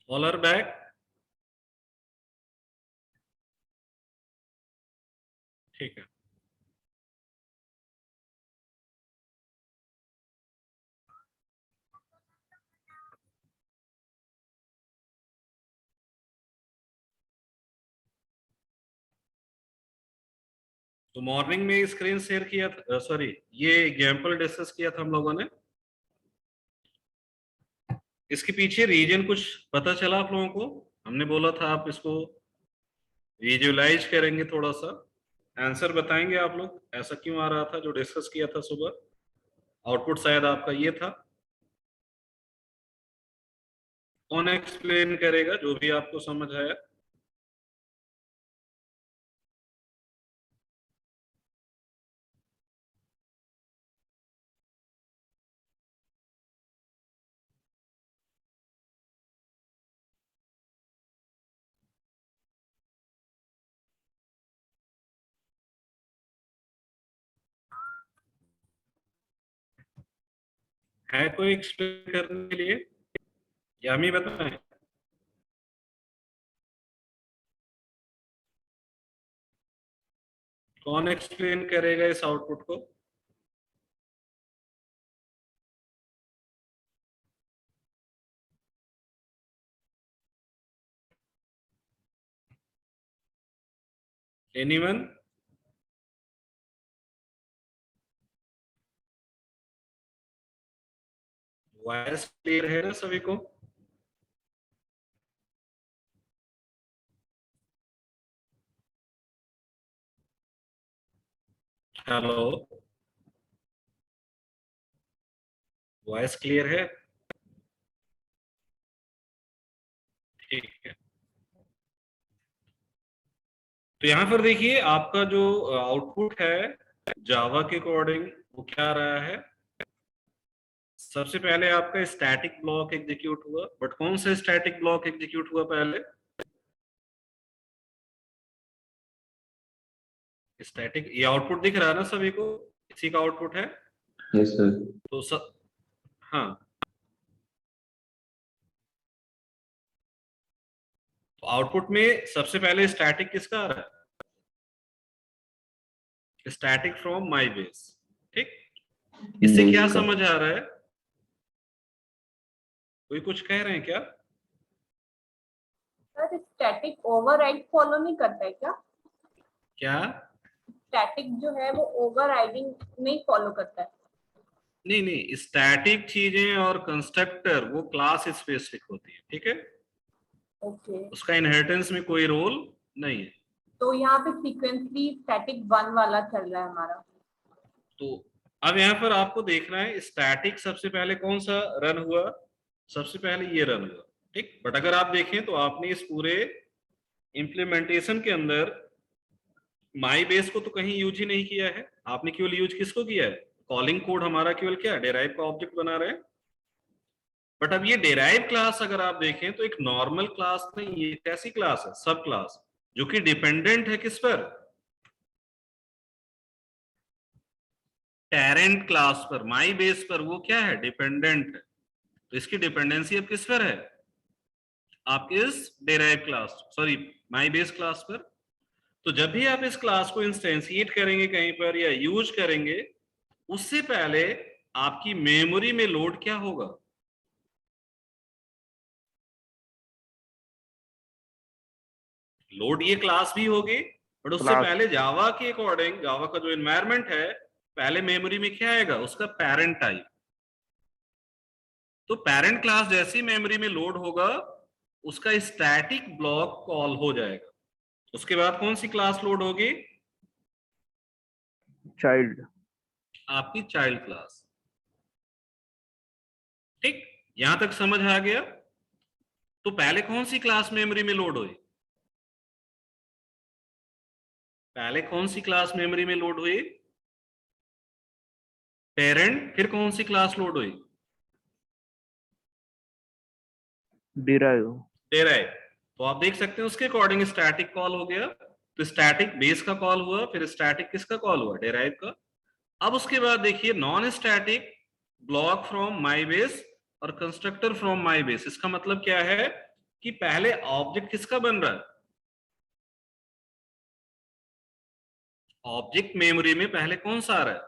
All are back. ठीक है। तो मॉर्निंग में स्क्रीन शेयर किया था, सॉरी, ये एग्जाम्पल डिस्कस किया था हम लोगों ने। इसके पीछे रीजन कुछ पता चला आप लोगों को? हमने बोला था आप इसको विजुअलाइज करेंगे थोड़ा सा, आंसर बताएंगे आप लोग ऐसा क्यों आ रहा था जो डिस्कस किया था सुबह। आउटपुट शायद आपका ये था। कौन एक्सप्लेन करेगा जो भी आपको समझ आया? है कोई एक्सप्लेन करने के लिए या हम ही बताएं? कौन एक्सप्लेन करेगा इस आउटपुट को? एनीवन? वॉइस क्लियर है ना सभी को? हेलो, वॉइस क्लियर है? ठीक है। तो यहाँ पर देखिए आपका जो आउटपुट है जावा के अकॉर्डिंग वो क्या आ रहा है। सबसे पहले आपका स्टैटिक ब्लॉक एग्जीक्यूट हुआ, बट कौन सा स्टैटिक ब्लॉक एग्जीक्यूट हुआ पहले? स्टैटिक, ये आउटपुट दिख रहा है ना सभी को? इसी का आउटपुट है। Yes sir. तो हाँ, तो आउटपुट में सबसे पहले स्टैटिक किसका आ रहा है? Static from my base. ठीक, इससे क्या इसका समझ आ रहा है? कोई कुछ कह रहे हैं क्या? सर स्टैटिक ओवरराइड फॉलो नहीं करता है क्या? क्या? स्टैटिक जो है वो ओवरराइडिंग नहीं फॉलो करता है। नहीं नहीं, स्टैटिक चीजें और कंस्ट्रक्टर वो क्लास स्पेसिफिक होती है, ठीक है। ओके। उसका इनहेरिटेंस में कोई रोल नहीं है। तो यहाँ पे सीक्वेंसली स्टैटिक 1 वाला चल रहा है हमारा। तो अब यहाँ पर आपको देखना है स्टैटिक सबसे पहले कौन सा रन हुआ। सबसे पहले ये रन हुआ, ठीक। बट अगर आप देखें तो आपने इस पूरे इम्प्लीमेंटेशन के अंदर माई बेस को तो कहीं यूज ही नहीं किया है। आपने केवल यूज किसको किया है? कॉलिंग कोड हमारा केवल क्या डेराइव का ऑब्जेक्ट बना रहे हैं। बट अब ये डेराइव क्लास अगर आप देखें तो एक नॉर्मल क्लास नहीं, ये कैसी क्लास है? सब क्लास, जो कि डिपेंडेंट है किस पर? पेरेंट क्लास पर, माई बेस पर। वो क्या है? डिपेंडेंट है। तो इसकी डिपेंडेंसी अब किस पर है? आपके इस derive class, sorry, my base class पर। तो जब भी आप इस क्लास को इंस्टेंशिएट करेंगे कहीं पर या यूज करेंगे, उससे पहले आपकी मेमोरी में लोड क्या होगा? लोड ये क्लास भी होगी, बट उससे पहले जावा के अकॉर्डिंग, जावा का जो एनवायरनमेंट है, पहले मेमोरी में क्या आएगा? उसका पेरेंट टाइप। तो पेरेंट क्लास जैसी मेमोरी में लोड होगा, उसका स्टैटिक ब्लॉक कॉल हो जाएगा। उसके बाद कौन सी क्लास लोड होगी? चाइल्ड। आपकी चाइल्ड क्लास। ठीक, यहां तक समझ आ गया? तो पहले कौन सी क्लास मेमोरी में लोड हुई? पहले कौन सी क्लास मेमोरी में लोड हुई? पेरेंट। फिर कौन सी क्लास लोड हुई? डिराइव। डेराइव। तो आप देख सकते हैं उसके अकॉर्डिंग स्टैटिक कॉल हो गया। तो स्टैटिक बेस का कॉल हुआ, फिर स्टैटिक किसका कॉल हुआ? डेराइव का। अब उसके बाद देखिए non static block from my base और कंस्ट्रक्टर फ्रॉम माई बेस। इसका मतलब क्या है कि पहले ऑब्जेक्ट किसका बन रहा है। ऑब्जेक्ट मेमोरी में पहले कौन सा आ रहा है,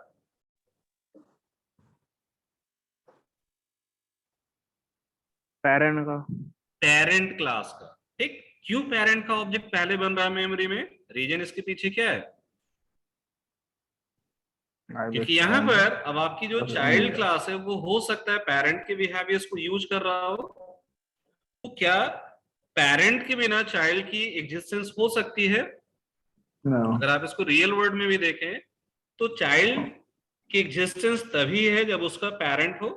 पेरेंट का। पेरेंट क्लास का। ठीक, क्यों पेरेंट का ऑब्जेक्ट पहले बन रहा है मेमोरी में, रीजन इसके पीछे क्या है, क्योंकि यहाँ पर अब आपकी जो चाइल्ड क्लास है वो हो सकता है पेरेंट के बिहेवियर्स को यूज कर रहा हो, तो क्या पेरेंट के बिना चाइल्ड की एग्जिस्टेंस हो सकती है। अगर आप इसको रियल वर्ल्ड में भी देखें तो चाइल्ड की एग्जिस्टेंस तभी है जब उसका पेरेंट हो,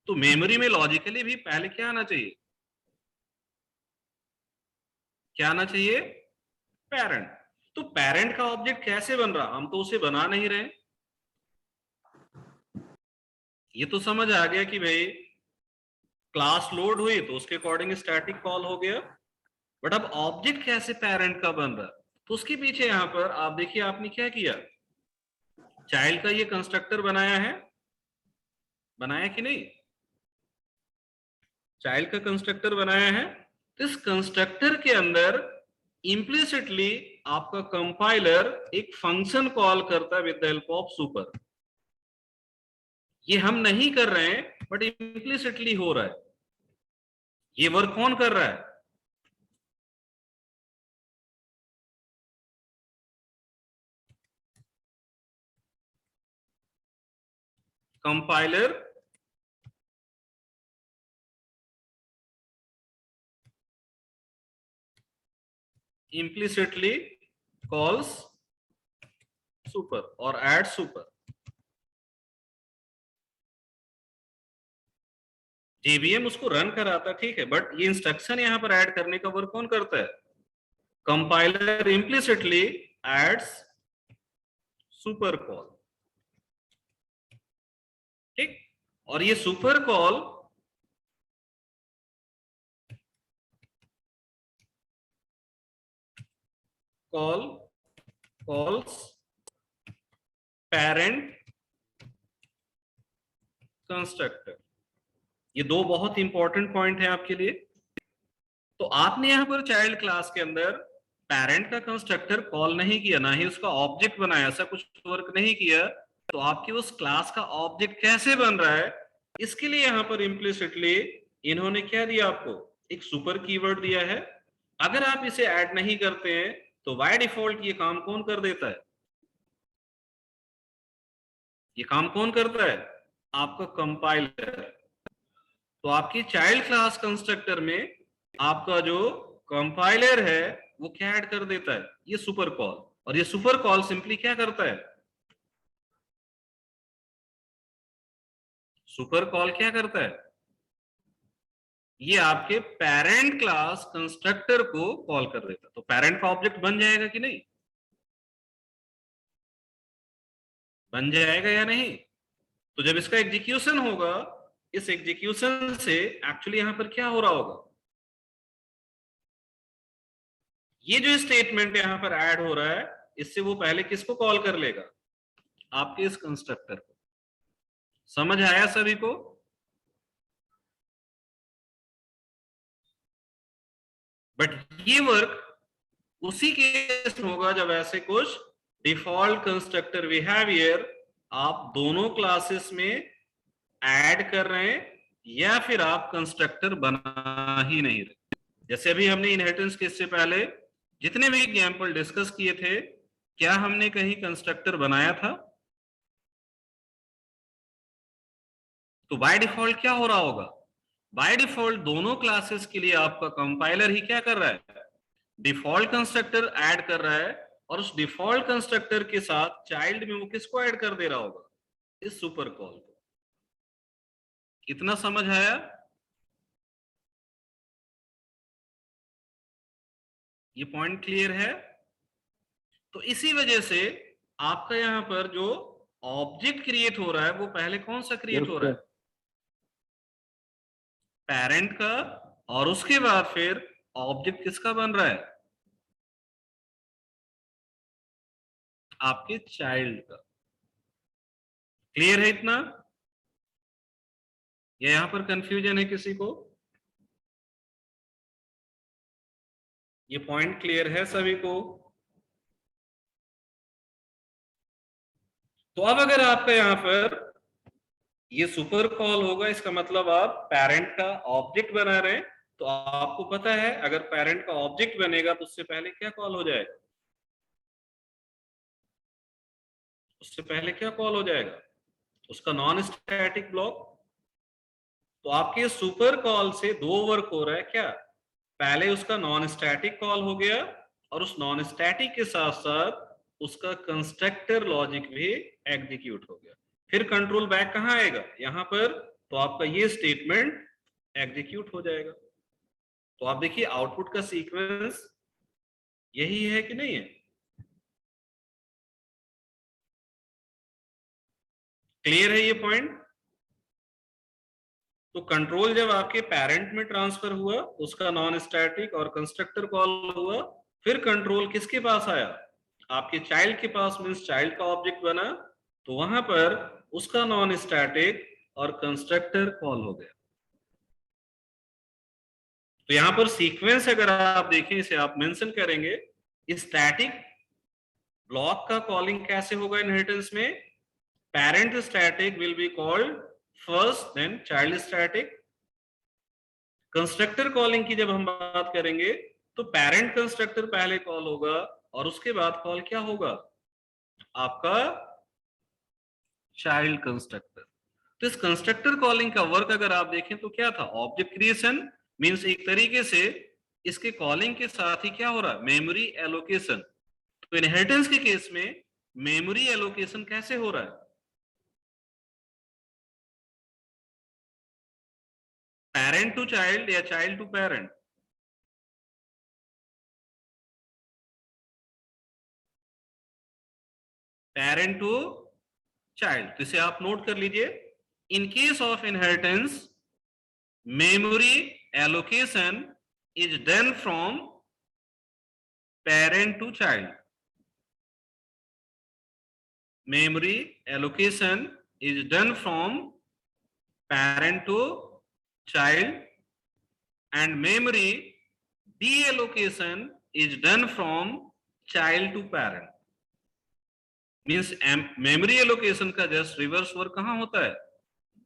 तो मेमोरी में लॉजिकली भी पहले क्या आना चाहिए, क्या आना चाहिए, पेरेंट। तो पेरेंट का ऑब्जेक्ट कैसे बन रहा, हम तो उसे बना नहीं रहे। ये तो समझ आ गया कि भाई क्लास लोड हुई तो उसके अकॉर्डिंग स्टैटिक कॉल हो गया, बट अब ऑब्जेक्ट कैसे पेरेंट का बन रहा है, तो उसके पीछे यहां पर आप देखिए आपने क्या किया, चाइल्ड का ये कंस्ट्रक्टर बनाया है, बनाया कि नहीं, चाइल्ड का कंस्ट्रक्टर बनाया है। तो इस कंस्ट्रक्टर के अंदर इम्प्लिसिटली आपका कंपाइलर एक फंक्शन कॉल करता है with the help of super. ये हम नहीं कर रहे हैं बट इम्प्लिसिटली हो रहा है। ये वर्क कौन कर रहा है, कंपाइलर implicitly calls super और add super। जेवीएम उसको रन कराता, ठीक है, बट ये इंस्ट्रक्शन यहां पर ऐड करने का वर्क कौन करता है, compiler implicitly adds super call. ठीक, और ये super call calls parent constructor. ये दो बहुत इंपॉर्टेंट पॉइंट है आपके लिए। तो आपने यहां पर चाइल्ड क्लास के अंदर पेरेंट का कंस्ट्रक्टर कॉल नहीं किया, ना ही उसका ऑब्जेक्ट बनाया, ऐसा कुछ वर्क नहीं किया, तो आपकी उस क्लास का ऑब्जेक्ट कैसे बन रहा है, इसके लिए यहां पर इम्प्लिसिटली इन्होंने क्या दिया आपको, एक सुपर कीवर्ड दिया है। अगर आप इसे ऐड नहीं करते हैं तो बाय डिफॉल्ट ये काम कौन कर देता है, ये काम कौन करता है, आपका कंपाइलर। तो आपकी चाइल्ड क्लास कंस्ट्रक्टर में आपका जो कंपाइलर है वो क्या ऐड कर देता है, ये सुपर कॉल। और ये सुपर कॉल सिंपली क्या करता है, सुपर कॉल क्या करता है, ये आपके पेरेंट क्लास कंस्ट्रक्टर को कॉल कर देता है। तो पेरेंट का ऑब्जेक्ट बन जाएगा कि नहीं, बन जाएगा या नहीं। तो जब इसका एग्जीक्यूशन होगा, इस एग्जीक्यूशन से एक्चुअली यहां पर क्या हो रहा होगा, ये जो स्टेटमेंट यहां पर ऐड हो रहा है इससे वो पहले किसको कॉल कर लेगा, आपके इस कंस्ट्रक्टर को। समझ आया सभी को। बट ये वर्क उसी केस में होगा जब ऐसे कुछ डिफॉल्ट कंस्ट्रक्टर बिहेवियर आप दोनों क्लासेस में ऐड कर रहे हैं या फिर आप कंस्ट्रक्टर बना ही नहीं रहे। जैसे अभी हमने इनहेरिटेंस केस से पहले जितने भी एग्जाम्पल डिस्कस किए थे, क्या हमने कहीं कंस्ट्रक्टर बनाया था, तो बाय डिफॉल्ट क्या हो रहा होगा, बाय डिफॉल्ट दोनों क्लासेस के लिए आपका कंपाइलर ही क्या कर रहा है, डिफॉल्ट कंस्ट्रक्टर ऐड कर रहा है, और उस डिफॉल्ट कंस्ट्रक्टर के साथ चाइल्ड में वो किसको ऐड कर दे रहा होगा, इस सुपर कॉल को। इतना समझ आया, ये पॉइंट क्लियर है। तो इसी वजह से आपका यहां पर जो ऑब्जेक्ट क्रिएट हो रहा है वो पहले कौन सा क्रिएट हो रहा है, पेरेंट का, और उसके बाद फिर ऑब्जेक्ट किसका बन रहा है, आपके चाइल्ड का। क्लियर है इतना, या यहां पर कंफ्यूजन है किसी को। ये पॉइंट क्लियर है सभी को? तो अब अगर आपका यहां पर ये सुपर कॉल होगा, इसका मतलब आप पेरेंट का ऑब्जेक्ट बना रहे हैं। तो आपको पता है अगर पेरेंट का ऑब्जेक्ट बनेगा तो उससे पहले क्या कॉल हो जाएगा? उससे पहले क्या कॉल हो जाएगा? उसका नॉन स्टैटिक ब्लॉक। तो आपके सुपर कॉल से दो वर्क हो रहा है क्या? पहले उसका नॉन स्टैटिक कॉल हो गया और उस नॉन स्टैटिक के साथ साथ उसका कंस्ट्रक्टर लॉजिक भी एग्जीक्यूट हो गया। फिर कंट्रोल बैक कहां आएगा? यहां पर। तो आपका ये स्टेटमेंट एग्जीक्यूट हो जाएगा। तो आप देखिए आउटपुट का सीक्वेंस यही है कि नहीं है? क्लियर है ये पॉइंट? तो कंट्रोल जब आपके पेरेंट में ट्रांसफर हुआ, उसका नॉन स्टैटिक और कंस्ट्रक्टर कॉल हुआ, फिर कंट्रोल किसके पास आया? आपके चाइल्ड के पास, मींस चाइल्ड का ऑब्जेक्ट बना। तो वहां पर उसका नॉन स्टैटिक और कंस्ट्रक्टर कॉल हो गया। तो यहां पर सीक्वेंस अगर आप देखें, इसे आप मेंशन करेंगे, स्टैटिक ब्लॉक का कॉलिंग कैसे होगा इनहेरिटेंस में? Parent static will be called first, then child static. Constructor calling की जब हम बात करेंगे तो पेरेंट कंस्ट्रक्टर पहले कॉल होगा और उसके बाद कॉल क्या होगा? आपका चाइल्ड कंस्ट्रक्टर। तो इस कंस्ट्रक्टर कॉलिंग का वर्क अगर आप देखें तो क्या था? Object creation. मींस एक तरीके से इसके कॉलिंग के साथ ही क्या हो रहा है? Memory allocation. तो इनहेरिटेंस के केस में मेमोरी एलोकेशन कैसे हो रहा है? पेरेंट टू चाइल्ड या child to parent? Parent to child. तो इसे आप नोट कर लीजिए। In case of inheritance, memory allocation is done from parent to child. Memory allocation is done from parent to child, and memory deallocation is done from child to parent. Means memory allocation का just reverse work कहां होता है?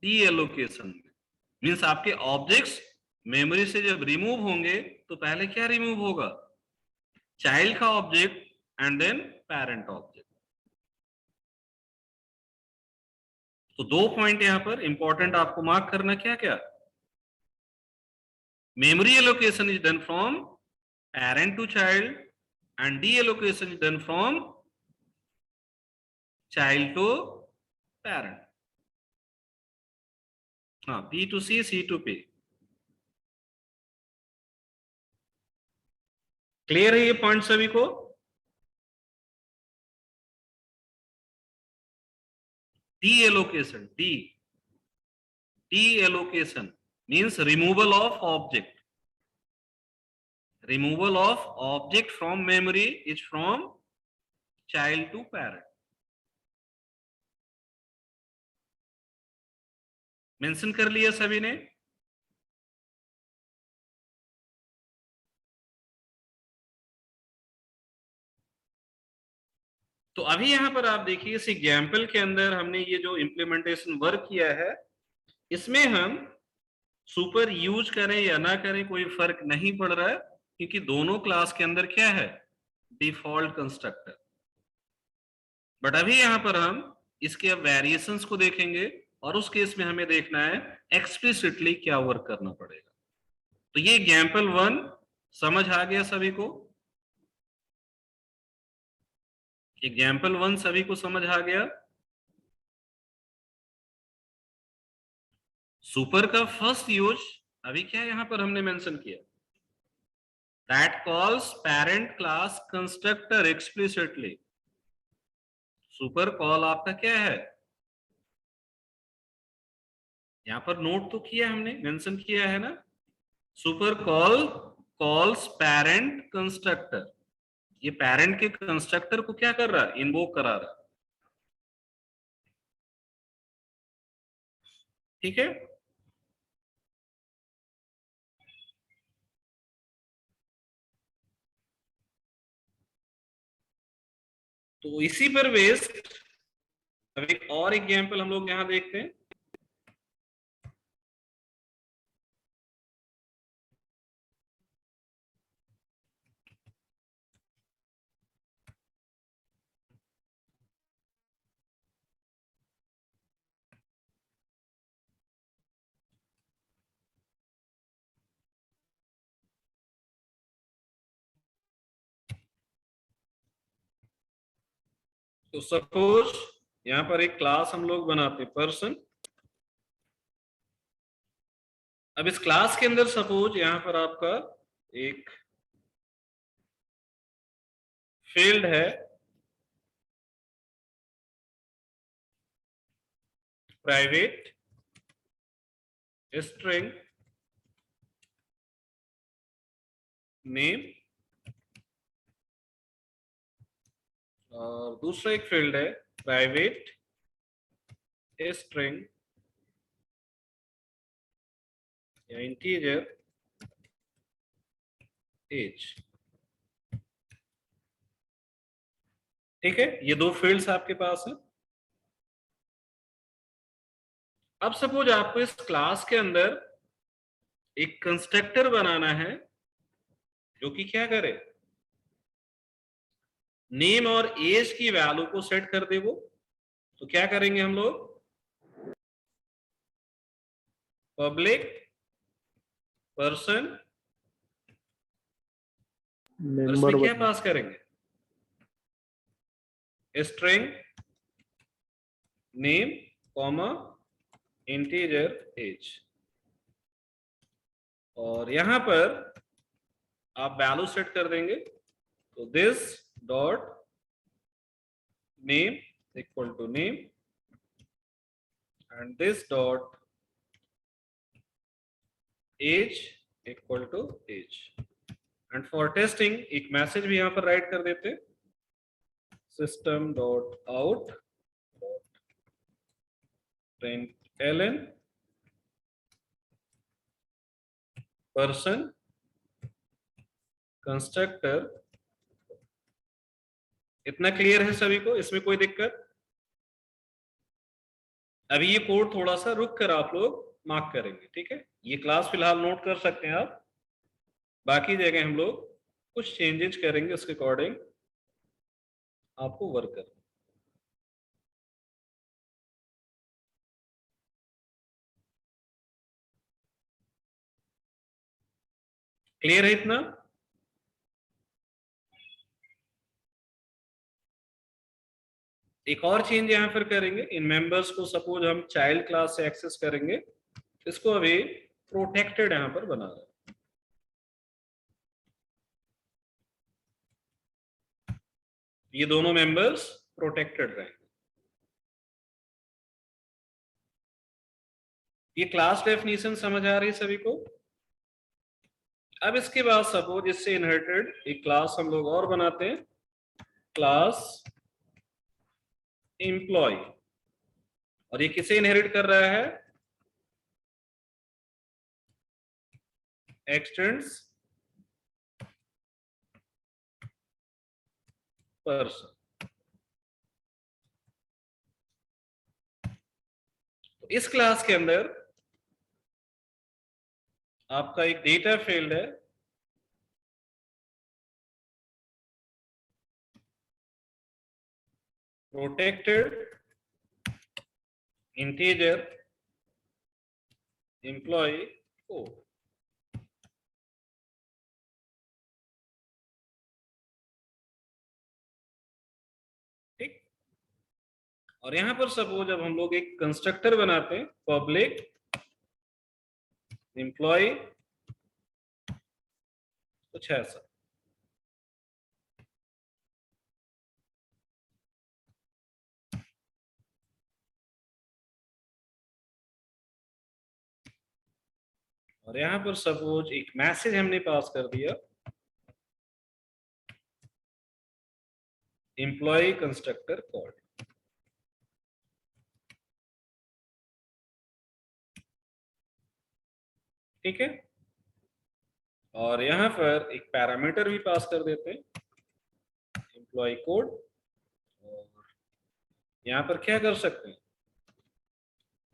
D allocation में। Means आपके objects memory से जब remove होंगे तो पहले क्या रिमूव होगा? चाइल्ड का object and then parent object. तो दो पॉइंट यहां पर इंपॉर्टेंट आपको मार्क करना, क्या क्या? Memory allocation is done from parent to child and deallocation is done from child to parent. हाँ, B to C to P. Clear है ये पॉइंट सभी को? De allocation means removal of object. Removal of object from memory is from child to parent. Mention कर लिया सभी ने? तो अभी यहां पर आप देखिए इस एग्जाम्पल के अंदर हमने ये जो इम्प्लीमेंटेशन वर्क किया है, इसमें हम सुपर यूज करें या ना करें कोई फर्क नहीं पड़ रहा है, क्योंकि दोनों क्लास के अंदर क्या है? Default constructor. बट अभी यहां पर हम इसके अब वेरिएशंस को देखेंगे और उस केस में हमें देखना है एक्सप्लिसिटली क्या वर्क करना पड़ेगा। तो ये एग्जाम्पल 1 समझ आ गया सभी को? एग्जाम्पल 1 सभी को समझ आ गया? सुपर का फर्स्ट यूज अभी क्या यहां पर हमने मेंशन किया? That calls parent class constructor explicitly. Super call आपका क्या है? यहां पर नोट तो किया हमने, मेंशन किया है ना? Super call calls parent constructor. ये पेरेंट के कंस्ट्रक्टर को क्या कर रहा है? इन्वोक करा रहा है। ठीक है? तो इसी पर बेस्ड अब एक और एग्जाम्पल हम लोग यहां देखते हैं। तो सपोज यहां पर एक क्लास हम लोग बनाते हैं पर्सन। अब इस क्लास के अंदर सपोज यहां पर आपका एक फील्ड है प्राइवेट स्ट्रिंग नेम, और दूसरा एक फील्ड है प्राइवेट स्ट्रिंग या इंटीजर एज। ठीक है, ये दो फील्ड्स आपके पास है। अब सपोज आपको इस क्लास के अंदर एक कंस्ट्रक्टर बनाना है जो कि क्या करे, नेम और एज की वैल्यू को सेट कर दे वो। तो क्या करेंगे हम लोग, पब्लिक पर्सन और मेंबर इसमें क्या पास करेंगे, string name comma integer age. और यहां पर आप वैल्यू सेट कर देंगे। तो this dot name equal to name and this dot age equal to age. And for testing एक मैसेज भी यहां पर राइट कर देते, system dot out dot println person constructor. इतना क्लियर है सभी को, इसमें कोई दिक्कत? अभी ये कोड थोड़ा सा रुक कर आप लोग मार्क करेंगे, ठीक है? ये क्लास फिलहाल नोट कर सकते हैं आप, बाकी जगह हम लोग कुछ चेंजेस करेंगे, उसके अकॉर्डिंग आपको वर्क करना। क्लियर है इतना? एक और चेंज यहां पर करेंगे, इन मेंबर्स को सपोज हम चाइल्ड क्लास से एक्सेस करेंगे, इसको अभी प्रोटेक्टेड यहां पर बना रहे हैं। ये दोनों मेंबर्स प्रोटेक्टेड रहेंगे। ये क्लास डेफिनेशन समझ आ रही है सभी को? अब इसके बाद सपोज इससे इनहेरिटेड एक क्लास हम लोग और बनाते हैं, क्लास एम्प्लॉय। और ये किसे इनहेरिट कर रहा है, एक्सटेंड्स पर्सन। तो इस क्लास के अंदर आपका एक डेटा फील्ड है प्रोटेक्टेड इंटीजर एम्प्लॉय कोड। ठीक, और यहां पर सपोज जब हम लोग एक कंस्ट्रक्टर बनाते हैं पब्लिक एम्प्लॉय, कुछ ऐसा। और यहां पर सपोज एक मैसेज हमने पास कर दिया, एम्प्लॉय कंस्ट्रक्टर कॉल। ठीक है, और यहां पर एक पैरामीटर भी पास कर देते हैं, एम्प्लॉय कोड। और यहां पर क्या कर सकते हैं,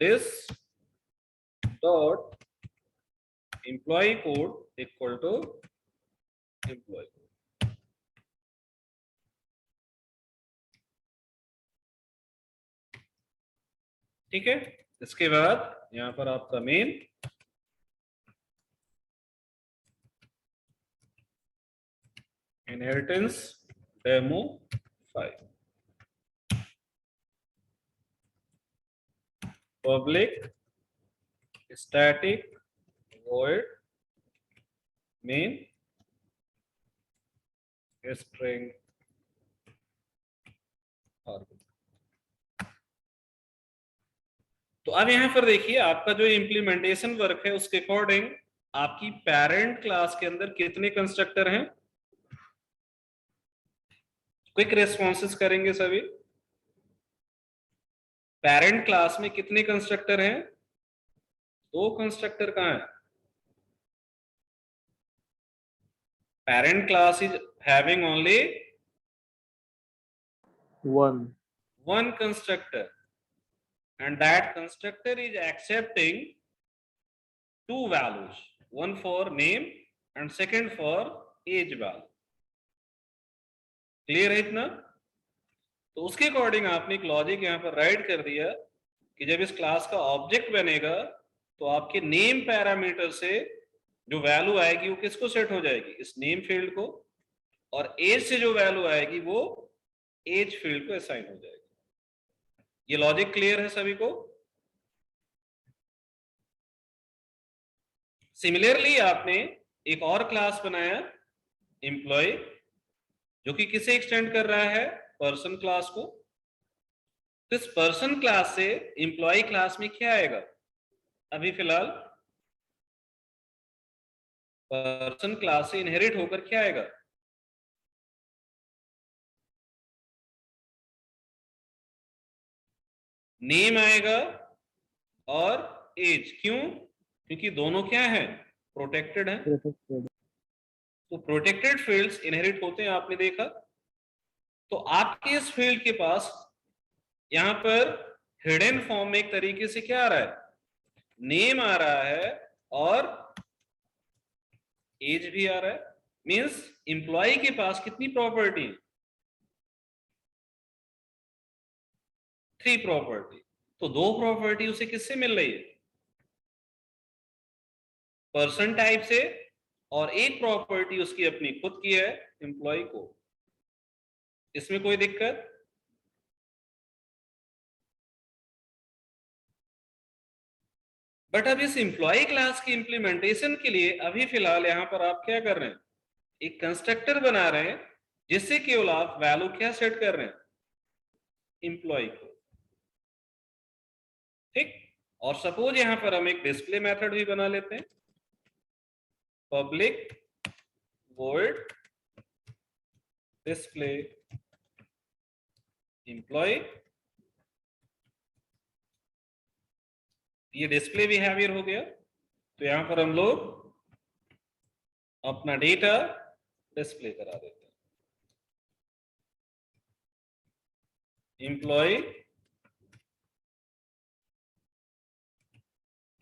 this dot employ code equal to employ code. ठीक है, इसके बाद यहां पर आपका main inheritance demo 5 public static void main string argument। तो अब यहां पर देखिए आपका जो इम्प्लीमेंटेशन वर्क है उसके अकॉर्डिंग आपकी पेरेंट क्लास के अंदर कितने कंस्ट्रक्टर हैं, क्विक रेस्पॉन्सेस करेंगे सभी। पेरेंट क्लास में कितने कंस्ट्रक्टर हैं, 2 कंस्ट्रक्टर कहां है, parent class is having only one constructor and that constructor is accepting 2 values, one for name and second for age value। Clear है इतना? तो उसके अकॉर्डिंग आपने एक लॉजिक यहां पर राइट कर दिया कि जब इस क्लास का ऑब्जेक्ट बनेगा तो आपके नेम पैरामीटर से जो वैल्यू आएगी वो किसको सेट हो जाएगी, इस नेम फील्ड को, और एज से जो वैल्यू आएगी वो एज फील्ड को असाइन हो जाएगी। ये लॉजिक क्लियर है सभी को? सिमिलरली आपने एक और क्लास बनाया एम्प्लॉय, जो कि किसे एक्सटेंड कर रहा है, पर्सन क्लास को। तो इस पर्सन क्लास से एम्प्लॉय क्लास में क्या आएगा, अभी फिलहाल पर्सन क्लास से इनहेरिट होकर क्या आएगा, नेम आएगा और एज। क्यों? क्योंकि दोनों क्या है, प्रोटेक्टेड है। तो प्रोटेक्टेड फील्ड्स इनहेरिट होते हैं, आपने देखा। तो आपके इस फील्ड के पास यहां पर हिडन फॉर्म में एक तरीके से क्या आ रहा है, नेम आ रहा है और एज भी आ रहा है। मींस एम्प्लॉय के पास कितनी प्रॉपर्टी, 3 प्रॉपर्टी। तो 2 प्रॉपर्टी उसे किससे मिल रही है, पर्सन टाइप से, और एक प्रॉपर्टी उसकी अपनी खुद की है, एम्प्लॉय को। इसमें कोई दिक्कत? बट अब इस एम्प्लॉय क्लास की इंप्लीमेंटेशन के लिए अभी फिलहाल यहां पर आप क्या कर रहे हैं, एक कंस्ट्रक्टर बना रहे हैं जिससे केवल आप वैल्यू क्या सेट कर रहे हैं, एम्प्लॉय को। ठीक, और सपोज यहां पर हम एक डिस्प्ले मेथड भी बना लेते हैं, पब्लिक वॉइड डिस्प्ले एम्प्लॉय। ये डिस्प्ले बिहेवियर हो गया। तो यहां पर हम लोग अपना डेटा डिस्प्ले करा देते हैं, एम्प्लॉय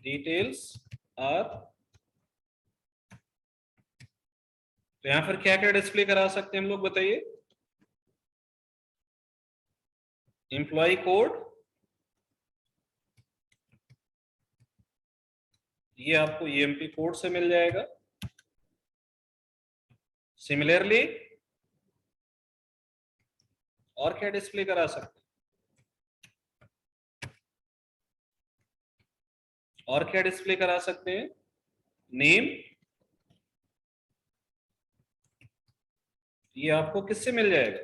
डिटेल्स आर। तो यहां पर क्या क्या डिस्प्ले करा सकते हैं हम लोग, बताइए। एम्प्लॉय कोड, ये आपको EMP कोड से मिल जाएगा। सिमिलरली और क्या डिस्प्ले करा सकते हैं, और क्या डिस्प्ले करा सकते हैं, नेम, ये आपको किससे मिल जाएगा,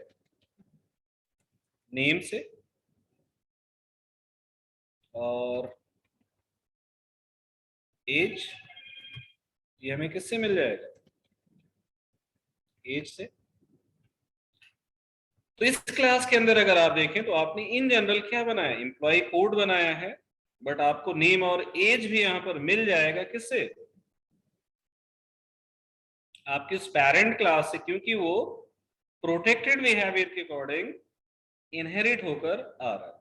नेम से। और एज, ये हमें किससे मिल जाएगा, एज से। तो इस क्लास के अंदर अगर आप देखें तो आपने इन जनरल क्या बनाया, एम्प्लॉय कोड बनाया है, बट आपको नेम और एज भी यहां पर मिल जाएगा किससे, आपकी उस पेरेंट क्लास से, क्योंकि वो प्रोटेक्टेड बिहेवियर के अकॉर्डिंग इनहेरिट होकर आ रहा है।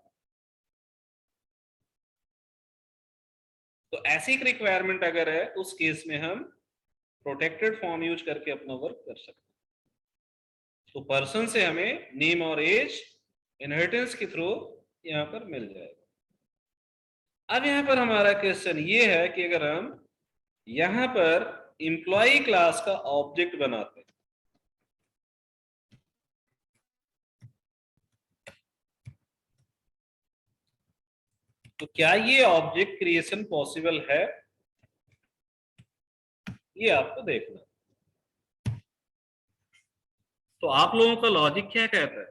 तो ऐसी एक रिक्वायरमेंट अगर है उस केस में हम प्रोटेक्टेड फॉर्म यूज करके अपना वर्क कर सकते हैं। तो पर्सन से हमें नेम और एज इनहेरिटेंस के थ्रू यहां पर मिल जाएगा। अब यहां पर हमारा क्वेश्चन ये है कि अगर हम यहां पर एम्प्लॉय क्लास का ऑब्जेक्ट बनाते हैं तो क्या ये ऑब्जेक्ट क्रिएशन पॉसिबल है, ये आपको देखना है। तो आप लोगों का लॉजिक क्या कहता है,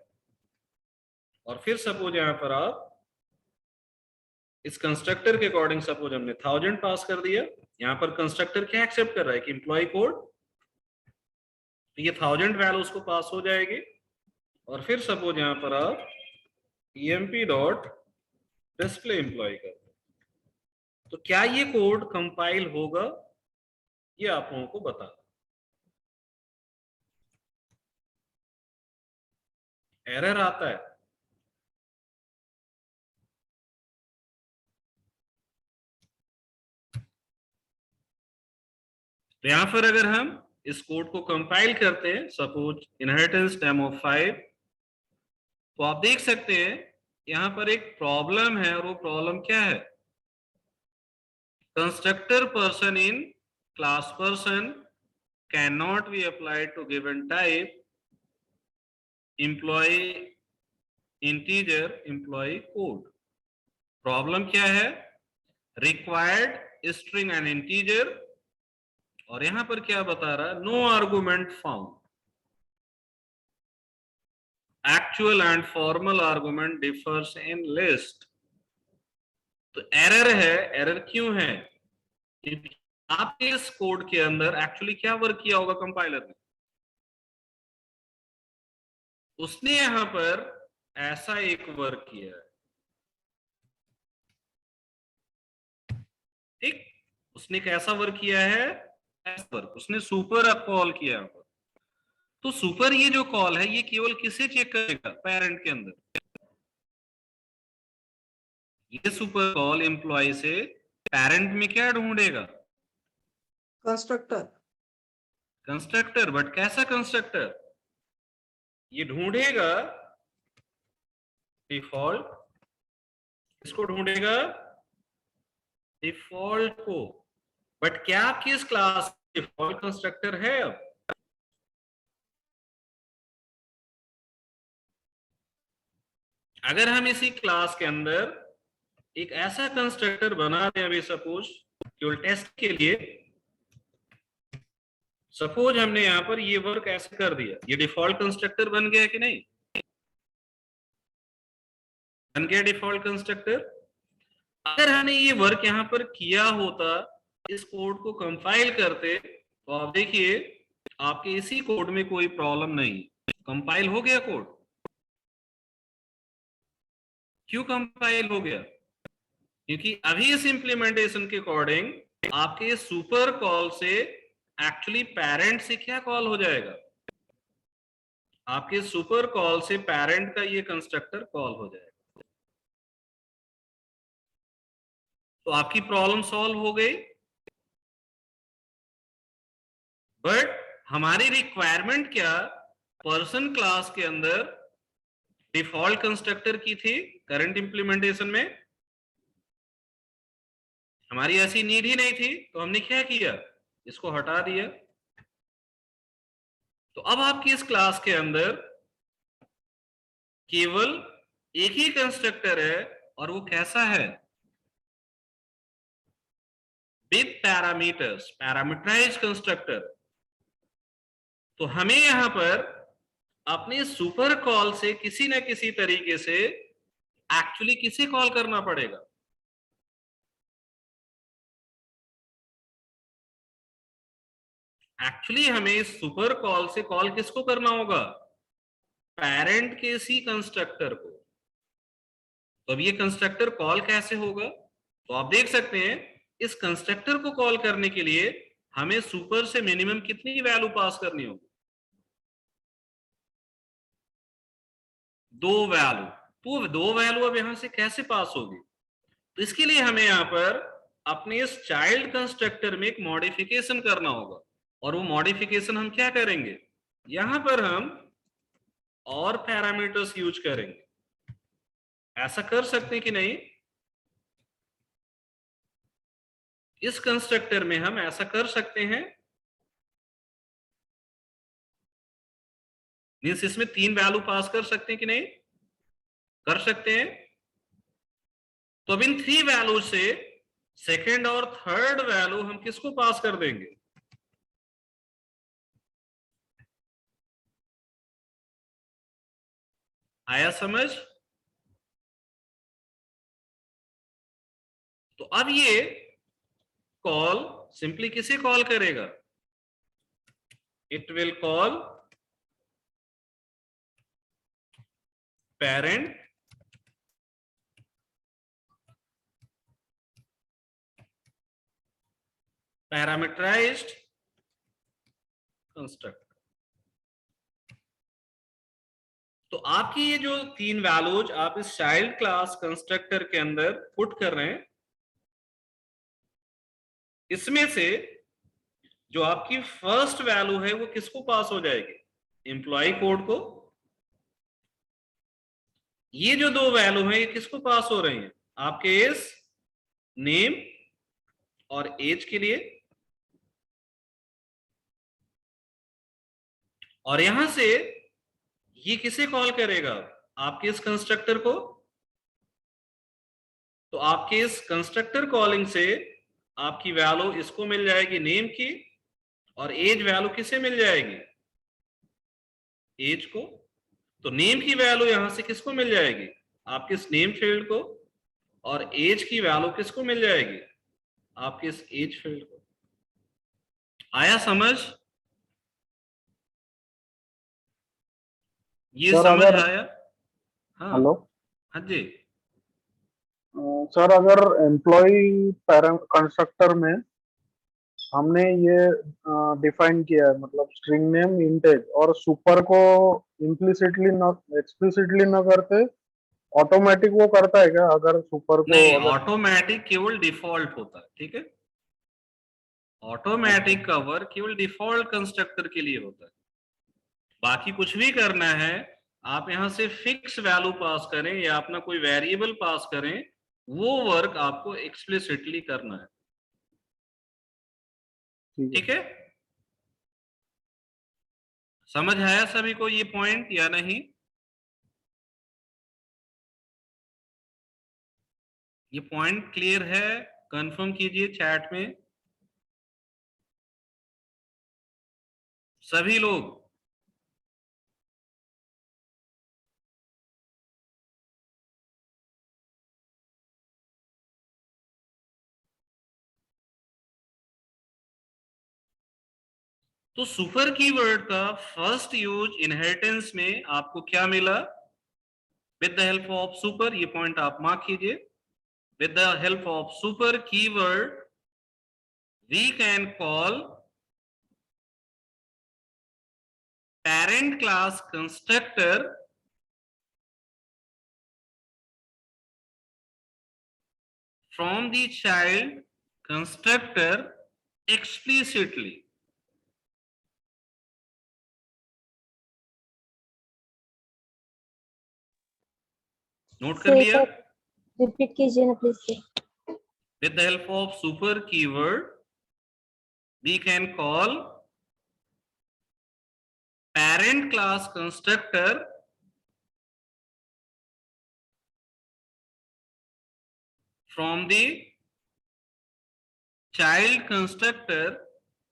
और फिर सपोज यहां पर आप इस कंस्ट्रक्टर के अकॉर्डिंग सपोज हमने 1000 पास कर दिया, यहां पर कंस्ट्रक्टर क्या एक्सेप्ट कर रहा है कि एम्प्लॉय कोड, तो ये 1000 वैल्यू उसको पास हो जाएगी। और फिर सपोज यहां पर आप emp डॉट डिस्प्ले एम्प्लॉय कर, तो क्या ये कोड कंपाइल होगा, ये आप लोगों को बता। एरर आता है, तो यहां पर अगर हम इस कोड को कंपाइल करते हैं सपोज इनहेरिटेंस डेमो 5, तो आप देख सकते हैं यहां पर एक प्रॉब्लम है, और वो प्रॉब्लम क्या है, constructor person in class person can not be applied to given type employ integer employ code. Problem क्या है, रिक्वायर्ड स्ट्रिंग एंड इंटीजर, और यहां पर क्या बता रहा है, no argument found, actual and formal argument differs in list. तो एरर है, एरर क्यों है, क्योंकि आपके इस कोड के अंदर एक्चुअली क्या वर्क किया होगा कंपाइलर ने, उसने यहां पर ऐसा एक वर्क किया है, ठीक, उसने कैसा वर्क किया है, ऐसा वर्क उसने सुपर कॉल किया यहां पर। तो सुपर ये जो कॉल है ये केवल किसे चेक करेगा, पेरेंट के अंदर। ये सुपर कॉल एम्प्लॉय से पेरेंट में क्या ढूंढेगा, कंस्ट्रक्टर। कंस्ट्रक्टर, बट कैसा कंस्ट्रक्टर, ये ढूंढेगा डिफॉल्ट, इसको ढूंढेगा डिफॉल्ट को, बट क्या आपकी इस क्लास डिफॉल्ट कंस्ट्रक्टर है। अब अगर हम इसी क्लास के अंदर एक ऐसा कंस्ट्रक्टर बना दें, अभी सपोज केवल टेस्ट के लिए, सपोज हमने यहां पर ये वर्क ऐसे कर दिया, ये डिफॉल्ट कंस्ट्रक्टर बन गया कि नहीं, बन गया डिफॉल्ट कंस्ट्रक्टर। अगर हमने ये वर्क यहां पर किया होता, इस कोड को कंपाइल करते, तो आप देखिए आपके इसी कोड में कोई प्रॉब्लम नहीं, कंपाइल हो गया कोड। क्यों कंपाइल हो गया, क्योंकि अभी इस इंप्लीमेंटेशन के अकॉर्डिंग आपके सुपर कॉल से एक्चुअली पेरेंट से क्या कॉल हो जाएगा, आपके सुपर कॉल से पेरेंट का ये कंस्ट्रक्टर कॉल हो जाएगा। तो आपकी प्रॉब्लम सॉल्व हो गई, बट हमारी रिक्वायरमेंट क्या, पर्सन क्लास के अंदर डिफॉल्ट कंस्ट्रक्टर की थी, करंट इंप्लीमेंटेशन में हमारी ऐसी नीड ही नहीं थी, तो हमने क्या किया, इसको हटा दिया। तो अब आपकी इस क्लास के अंदर केवल एक ही कंस्ट्रक्टर है, और वो कैसा है, विद पैरामीटर्स, पैरामीटराइज्ड कंस्ट्रक्टर। तो हमें यहां पर अपने सुपर कॉल से किसी न किसी तरीके से एक्चुअली किसे कॉल करना पड़ेगा, एक्चुअली हमें इस सुपर कॉल से कॉल किसको करना होगा, पेरेंट के सी कंस्ट्रक्टर को। तो अब ये कंस्ट्रक्टर कॉल कैसे होगा, तो आप देख सकते हैं इस कंस्ट्रक्टर को कॉल करने के लिए हमें सुपर से मिनिमम कितनी वैल्यू पास करनी होगी, दो वैल्यू, तो दो वैल्यू अब यहां से कैसे पास होगी? तो इसके लिए हमें यहाँ पर अपने इस चाइल्ड कंस्ट्रक्टर में एक मॉडिफिकेशन करना होगा, और वो मॉडिफिकेशन हम क्या करेंगे, यहां पर हम और पैरामीटर्स यूज करेंगे। ऐसा कर सकते हैं कि नहीं? इस कंस्ट्रक्टर में हम ऐसा कर सकते हैं, मीन्स इसमें 3 वैल्यू पास कर सकते हैं कि नहीं? कर सकते हैं। तो अब इन 3 वैल्यू से सेकेंड और थर्ड वैल्यू हम किसको पास कर देंगे? आया समझ? तो अब ये कॉल सिंपली किसे कॉल करेगा? It will call parent parameterised constructor. तो आपकी ये जो 3 वैल्यूज आप इस चाइल्ड क्लास कंस्ट्रक्टर के अंदर पुट कर रहे हैं, इसमें से जो आपकी फर्स्ट वैल्यू है वो किसको पास हो जाएगी? एम्प्लॉय कोड को। ये जो दो वैल्यू है ये किसको पास हो रही हैं? आपके इस नेम और एज के लिए। और यहां से ये किसे कॉल करेगा? आपके इस कंस्ट्रक्टर को। तो आपके इस कंस्ट्रक्टर कॉलिंग से आपकी वैल्यू इसको मिल जाएगी नेम की, और एज वैल्यू किसे मिल जाएगी? एज को। तो नेम की वैल्यू यहां से किसको मिल जाएगी? आपके इस नेम फील्ड को। और एज की वैल्यू किसको मिल जाएगी? आपके इस एज फील्ड को। आया समझ? ये सर समझ अगर आया? हाँ हेलो हाँ जी। सर, अगर एम्प्लॉय कंस्ट्रक्टर में हमने ये डिफाइन किया है, मतलब स्ट्रिंग नेम इंटेज, और सुपर को इम्प्लिसिटली न एक्सप्लिसिटली न करते ऑटोमेटिक वो करता है क्या? अगर सुपर को नहीं, अगर ऑटोमेटिक केवल डिफॉल्ट होता है, ठीक है। ऑटोमेटिक कवर केवल डिफॉल्ट कंस्ट्रक्टर के लिए होता है। बाकी कुछ भी करना है, आप यहां से फिक्स वैल्यू पास करें या अपना कोई वेरिएबल पास करें, वो वर्क आपको एक्सप्लिसिटली करना है, ठीक है। समझ आया सभी को ये पॉइंट या नहीं? ये पॉइंट क्लियर है? कंफर्म कीजिए चैट में सभी लोग। तो सुपर कीवर्ड का फर्स्ट यूज इनहेरिटेंस में आपको क्या मिला? With the help of super, ये पॉइंट आप मार्क कीजिए। With the help of super keyword we can call parent class constructor from the child constructor explicitly. Note कर लिया? रिपीट कीजिए ना प्लीज से। With the help of super keyword we can call parent class constructor from the child constructor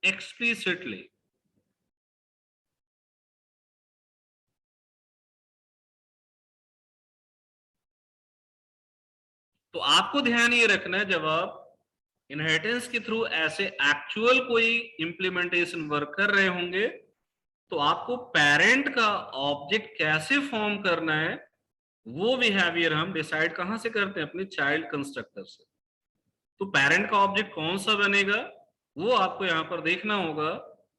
explicitly. तो आपको ध्यान ये रखना है, जब आप इनहेरिटेंस के थ्रू ऐसे एक्चुअल कोई इंप्लीमेंटेशन वर्क कर रहे होंगे, तो आपको पेरेंट का ऑब्जेक्ट कैसे फॉर्म करना है, वो बिहेवियर हम डिसाइड कहां से करते हैं? अपने चाइल्ड कंस्ट्रक्टर से। तो पेरेंट का ऑब्जेक्ट कौन सा बनेगा, वो आपको यहां पर देखना होगा।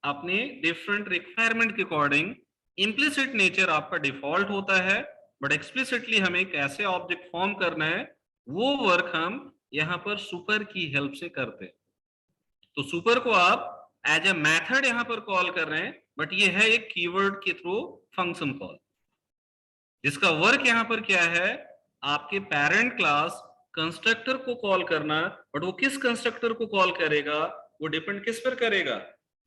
अपने डिफरेंट रिक्वायरमेंट के अकॉर्डिंग इम्प्लिसिट नेचर आपका डिफॉल्ट होता है, बट एक्सप्लिसिटली हमें कैसे ऑब्जेक्ट फॉर्म करना है वो वर्क हम यहाँ पर सुपर की हेल्प से करते हैं। तो सुपर को आप एज ए मेथड यहां पर कॉल कर रहे हैं, बट ये है एक कीवर्ड के थ्रू फंक्शन कॉल, जिसका वर्क यहां पर क्या है, आपके पेरेंट क्लास कंस्ट्रक्टर को कॉल करना। बट वो किस कंस्ट्रक्टर को कॉल करेगा, वो डिपेंड किस पर करेगा,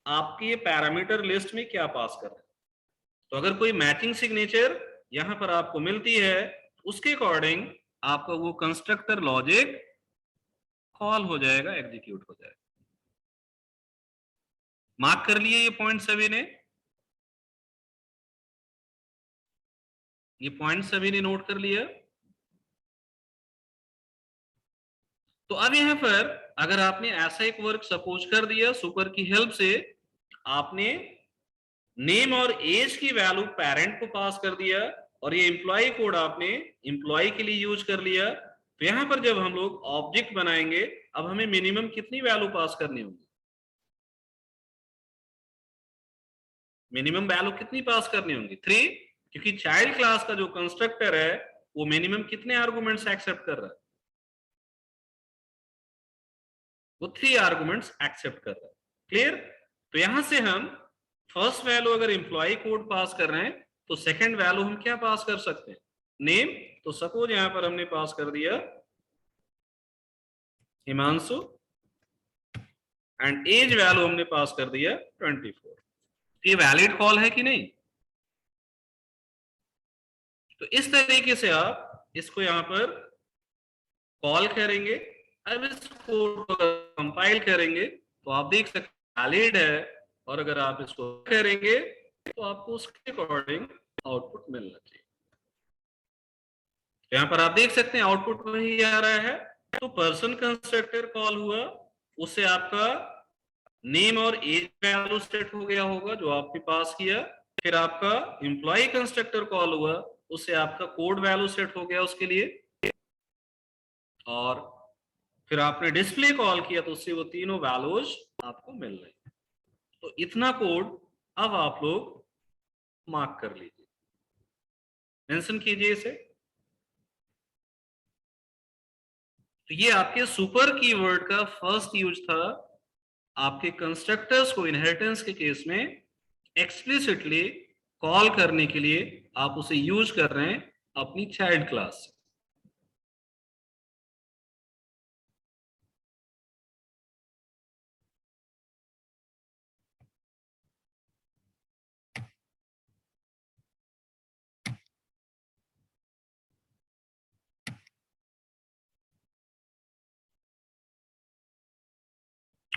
आपकी ये पैरामीटर लिस्ट में क्या पास कर रहे हैं। तो अगर कोई मैचिंग सिग्नेचर यहां पर आपको मिलती है, उसके अकॉर्डिंग आपका वो कंस्ट्रक्टर लॉजिक कॉल हो जाएगा, एग्जीक्यूट हो जाएगा। मार्क कर लिए ये पॉइंट सभी ने, ये पॉइंट सभी ने नोट कर लिया। तो अब यहां पर अगर आपने ऐसा एक वर्क सपोज कर दिया, सुपर की हेल्प से आपने नेम और एज की वैल्यू पेरेंट को पास कर दिया, और ये एम्प्लॉय कोड आपने एम्प्लॉय के लिए यूज कर लिया। तो यहां पर जब हम लोग ऑब्जेक्ट बनाएंगे, अब हमें मिनिमम कितनी वैल्यू पास करनी होगी, मिनिमम वैल्यू कितनी पास करनी होगी, 3, क्योंकि चाइल्ड क्लास का जो कंस्ट्रक्टर है वो मिनिमम कितने आर्गुमेंट्स एक्सेप्ट कर रहा है, वो 3 आर्गुमेंट्स एक्सेप्ट कर रहा है। क्लियर? तो यहां से हम फर्स्ट वैल्यू अगर एम्प्लॉय कोड पास कर रहे हैं, तो सेकंड वैल्यू हम क्या पास कर सकते हैं, नेम। तो सपोज यहां पर हमने पास कर दिया हिमांशु, एंड एज वैल्यू हमने पास कर दिया 24। ये वैलिड कॉल है कि नहीं? तो इस तरीके से आप इसको यहां पर कॉल करेंगे। अब इस कोड को कंपाइल करेंगे तो आप देख सकते हैं वैलिड है, और अगर आप इसको करेंगे तो आपको उसके अकॉर्डिंग आउटपुट मिलना चाहिए। यहां पर आप देख सकते हैं आउटपुट वही आ रहा है। तो पर्सन कंस्ट्रक्टर कॉल हुआ, उससे आपका नेम और एज वैल्यू सेट हो गया होगा जो आपने पास किया। फिर आपका एम्प्लॉय कंस्ट्रक्टर कॉल हुआ, उससे आपका कोड वैल्यू सेट हो गया उसके लिए, और फिर आपने डिस्प्ले कॉल किया तो उससे वो तीनों वैल्यूज आपको मिल रही है। तो इतना कोड अब आप लोग मार्क कर लीजिए, मेंशन कीजिए इसे। तो ये आपके सुपर कीवर्ड का फर्स्ट यूज था, आपके कंस्ट्रक्टर्स को इनहेरिटेंस के केस में एक्सप्लिसिटली कॉल करने के लिए आप उसे यूज कर रहे हैं अपनी चाइल्ड क्लास से।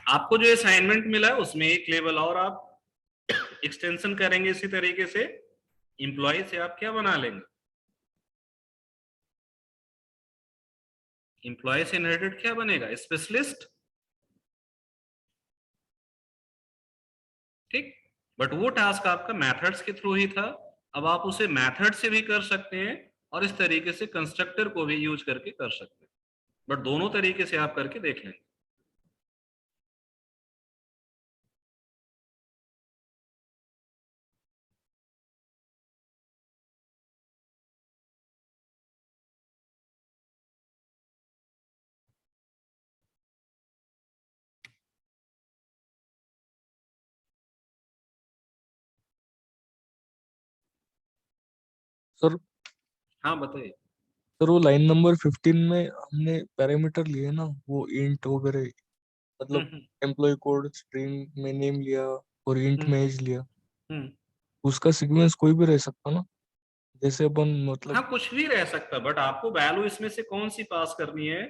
आपको जो असाइनमेंट मिला है उसमें एक लेवल और आप एक्सटेंशन करेंगे इसी तरीके से, एम्प्लॉय से आप क्या बना लेंगे, एम्प्लॉय से इनहेरिटेड क्या बनेगा, स्पेशलिस्ट। ठीक, बट वो टास्क आपका मेथड्स के थ्रू ही था। अब आप उसे मेथड से भी कर सकते हैं और इस तरीके से कंस्ट्रक्टर को भी यूज करके कर सकते हैं, बट दोनों तरीके से आप करके देख लेंगे। सर हाँ बताइए। सर वो लाइन नंबर 15 में हमने पैरामीटर लिए ना, वो इंट वगैरह, मतलब एम्प्लॉय कोड स्ट्रिंग में नेम लिया और इंट में एज लिया, उसका सीक्वेंस कोई भी रह सकता ना, जैसे अपन मतलब। हाँ कुछ भी रह सकता, बट आपको वैल्यू इसमें से कौन सी पास करनी है,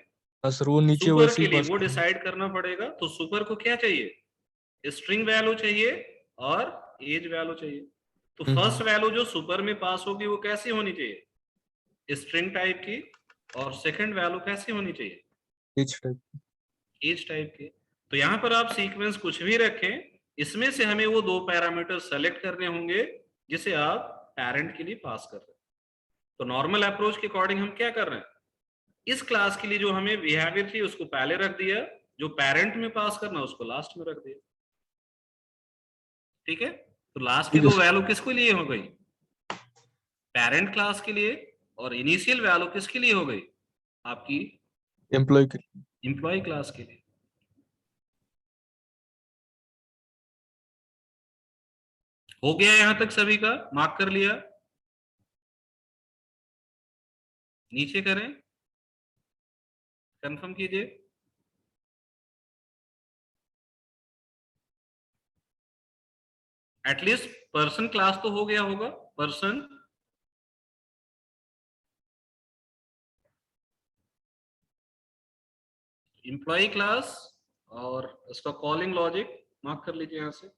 हाँ सर, वो नीचे सुपर वैसे के ही लिए पास वो करना। डिसाइड करना पड़ेगा। तो सुपर को क्या चाहिए, स्ट्रिंग वैल्यू चाहिए और एज वैल्यू चाहिए। तो फर्स्ट वैल्यू जो सुपर में पास होगी वो कैसी होनी चाहिए, स्ट्रिंग टाइप की, और सेकंड वैल्यू कैसी होनी चाहिए, एज टाइप। एज टाइप की। तो यहां पर आप सीक्वेंस कुछ भी रखें, इसमें से हमें वो 2 पैरामीटर सेलेक्ट करने होंगे जिसे आप पेरेंट के लिए पास कर रहे हैं। तो नॉर्मल अप्रोच के अकॉर्डिंग हम क्या कर रहे हैं, इस क्लास के लिए जो हमें बिहेवियर थी उसको पहले रख दिया, जो पेरेंट में पास करना उसको लास्ट में रख दिया। ठीक है, तो लास्ट की ठीक है 2 वैल्यू किसको लिए हो गई, पेरेंट क्लास के लिए और इनिशियल वैल्यू किसके लिए हो गई? आपकी एम्प्लॉय के एम्प्लॉय क्लास के लिए। हो गया यहां तक सभी का? मार्क कर लिया? नीचे करें, कंफर्म कीजिए। एटलीस्ट पर्सन क्लास तो हो गया होगा। पर्सन, एम्प्लॉय क्लास और उसका कॉलिंग लॉजिक मार्क कर लीजिए यहां से।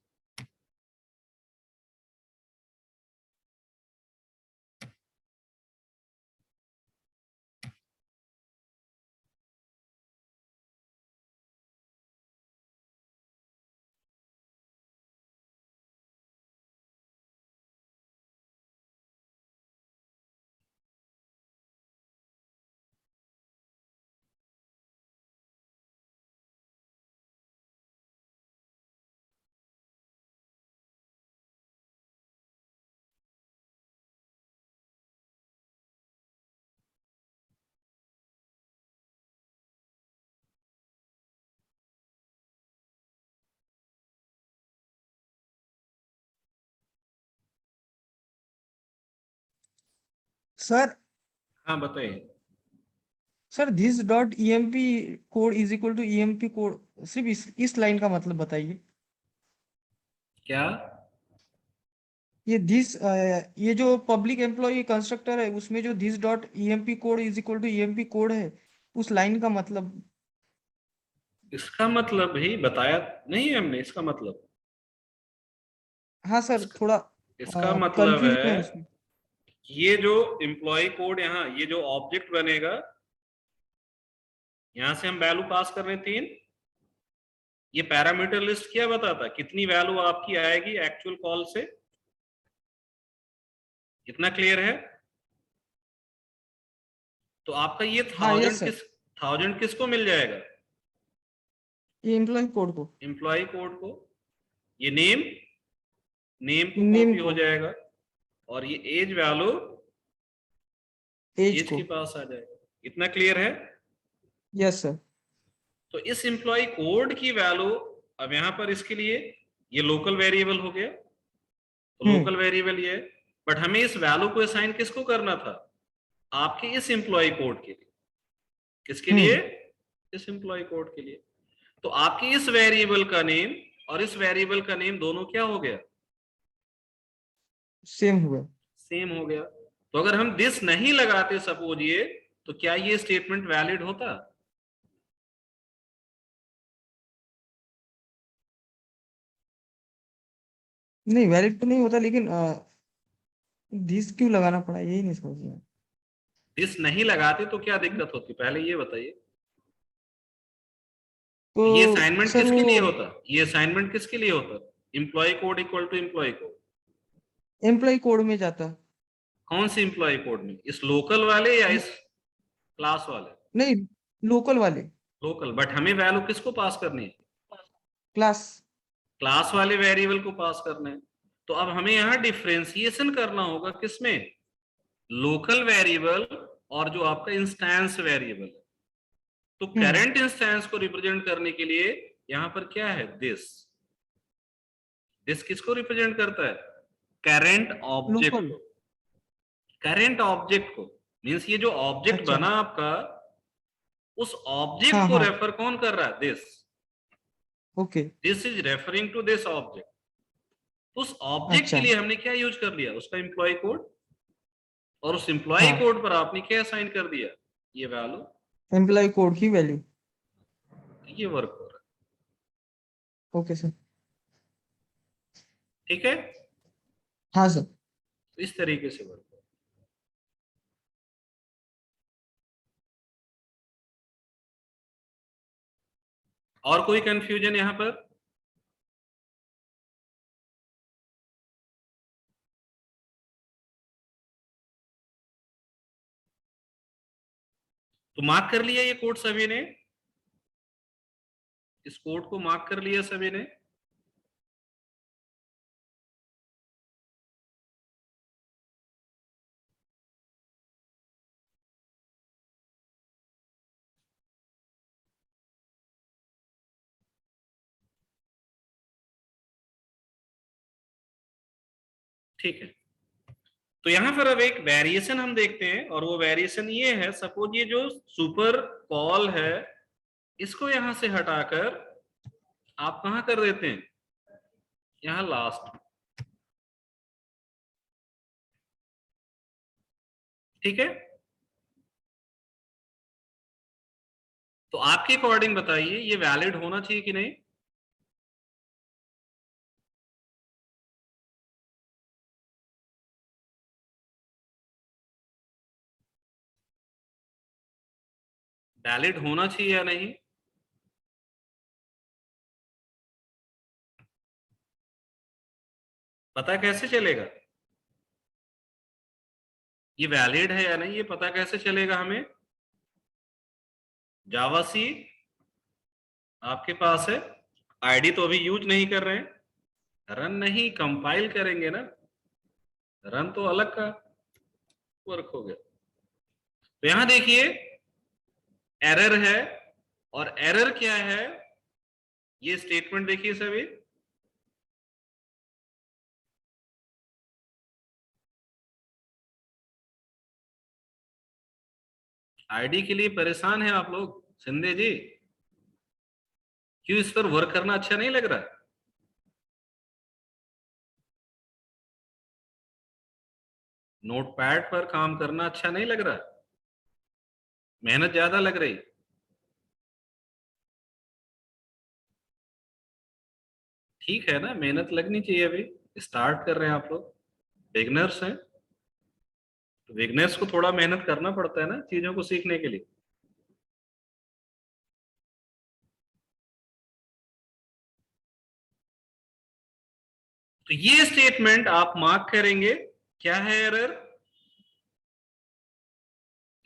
सर हाँ बताइए। Sir this dot EMP code is equal to EMP code, सिर्फ इस लाइन का मतलब बताइए। क्या? ये दिस ये जो पब्लिक एम्प्लॉय कंस्ट्रक्टर है उसमें जो this dot EMP code is equal to EMP code है, उस लाइन का मतलब। इसका मतलब ही बताया नहीं है हमने। इसका मतलब, हाँ सर, थोड़ा इसका मतलब कंफ्यूजन है है उसमें। ये जो एम्प्लॉय कोड यहाँ, ये जो ऑब्जेक्ट बनेगा, यहां से हम वैल्यू पास कर रहे हैं 3। ये पैरामीटर लिस्ट क्या बताता है? कितनी वैल्यू आपकी आएगी एक्चुअल कॉल से? इतना क्लियर है? तो आपका ये हाँ यस सर, 1000 किसको मिल जाएगा? ये एम्प्लॉय कोड को, एम्प्लॉय कोड को। ये नेम को नेम कॉपी हो को, जाएगा और ये एज वैल्यू एज एज को। के पास आ जाएगा। इतना क्लियर है? Yes sir. तो इस एम्प्लॉय कोड की वैल्यू, अब यहां पर इसके लिए ये लोकल वेरिएबल हो गया, तो हम्म लोकल वेरिएबल ये है। बट हमें इस वैल्यू को असाइन किसको करना था? आपके इस एम्प्लॉय कोड के लिए। किसके लिए? हम्म इस एम्प्लॉय कोड के लिए। तो आपके इस वेरिएबल का नेम और इस वेरिएबल का नेम दोनों क्या हो गया? सेम हुआ। सेम हो गया। तो अगर हम दिस नहीं लगाते सपोज ये, तो क्या ये स्टेटमेंट वैलिड होता? नहीं, वैलिड तो नहीं होता, लेकिन दिस क्यों लगाना पड़ा यही नहीं समझ में। दिस नहीं लगाते तो क्या दिक्कत होती, पहले ये बताइए। तो ये असाइनमेंट सर किसके वो लिए होता? ये असाइनमेंट किसके लिए होता? Employ code equal to employ code. Employ code में जाता। कौन सी एम्प्लॉय कोड में? इस लोकल वाले या इस क्लास वाले? नहीं, लोकल वाले, लोकल। बट हमें वैल्यू किसको पास करनी है? क्लास। क्लास वाले वेरिएबल को पास करना है। तो अब हमें यहां डिफरेंशिएशन करना होगा किसमें? लोकल वेरिएबल और जो आपका इंस्टेंस वेरिएबल है। तो करंट इंस्टेंस को रिप्रेजेंट करने के लिए यहां पर क्या है? दिस किसको रिप्रेजेंट करता है? Current object local. को। करंट ऑब्जेक्ट को मींस ये जो ऑब्जेक्ट अच्छा। बना आपका, उस ऑब्जेक्ट हाँ को हाँ। रेफर कौन कर रहा है? Okay. This is referring to this object. उस ऑब्जेक्ट के अच्छा। लिए हमने क्या यूज कर लिया? उसका एम्प्लॉय कोड। और उस एम्प्लॉय हाँ, कोड पर आपने क्या असाइन कर दिया? ये वैल्यू। एम्प्लॉय कोड की वैल्यू। ये वर्क हो रहा है। Okay sir. ठीक है? हाँ सर। तो इस तरीके से वर्क हो रहा है। और कोई कंफ्यूजन यहां पर? तो मार्क कर लिया ये कोड सभी ने? इस कोड को मार्क कर लिया सभी ने? ठीक है, तो यहां पर अब एक वेरिएशन हम देखते हैं, और वो वेरिएशन ये है, सपोज ये जो सुपर कॉल है इसको यहां से हटाकर आप कहां कर देते हैं, यहां लास्ट, ठीक है। तो आपके अकॉर्डिंग बताइए ये वैलिड होना चाहिए कि नहीं? वैलिड होना चाहिए या नहीं? पता कैसे चलेगा ये वैलिड है या नहीं, ये पता कैसे चलेगा हमें? जावा सी आपके पास है, आईडी तो अभी यूज नहीं कर रहे हैं, रन नहीं, कंपाइल करेंगे ना, रन तो अलग का वर्क हो गया। तो यहां देखिए एरर है, और एरर क्या है, ये स्टेटमेंट देखिए सभी, आईडी के लिए परेशान है आप लोग शिंदे जी, क्यों इस पर वर्क करना अच्छा नहीं लग रहा? नोटपैड पर काम करना अच्छा नहीं लग रहा, मेहनत ज्यादा लग रही? ठीक है ना, मेहनत लगनी चाहिए, अभी स्टार्ट कर रहे हैं आप लोग, बिगनर्स हैं, तो बिगनर्स को थोड़ा मेहनत करना पड़ता है ना चीजों को सीखने के लिए। तो ये स्टेटमेंट आप मार्क करेंगे, क्या है एरर,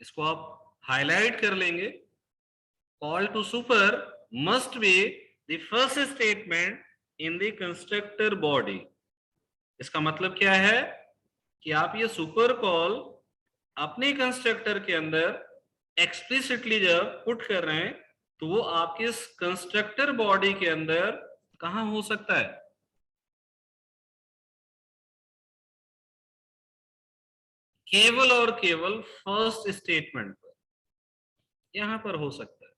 इसको आप हाईलाइट कर लेंगे, call to super must be the first statement in the constructor body. इसका मतलब क्या है कि आप ये सुपर कॉल अपने कंस्ट्रक्टर के अंदर एक्सप्लिसिटली जब पुट कर रहे हैं तो वो आपके कंस्ट्रक्टर बॉडी के अंदर कहां हो सकता है, केवल और केवल फर्स्ट स्टेटमेंट पर, यहां पर हो सकता है।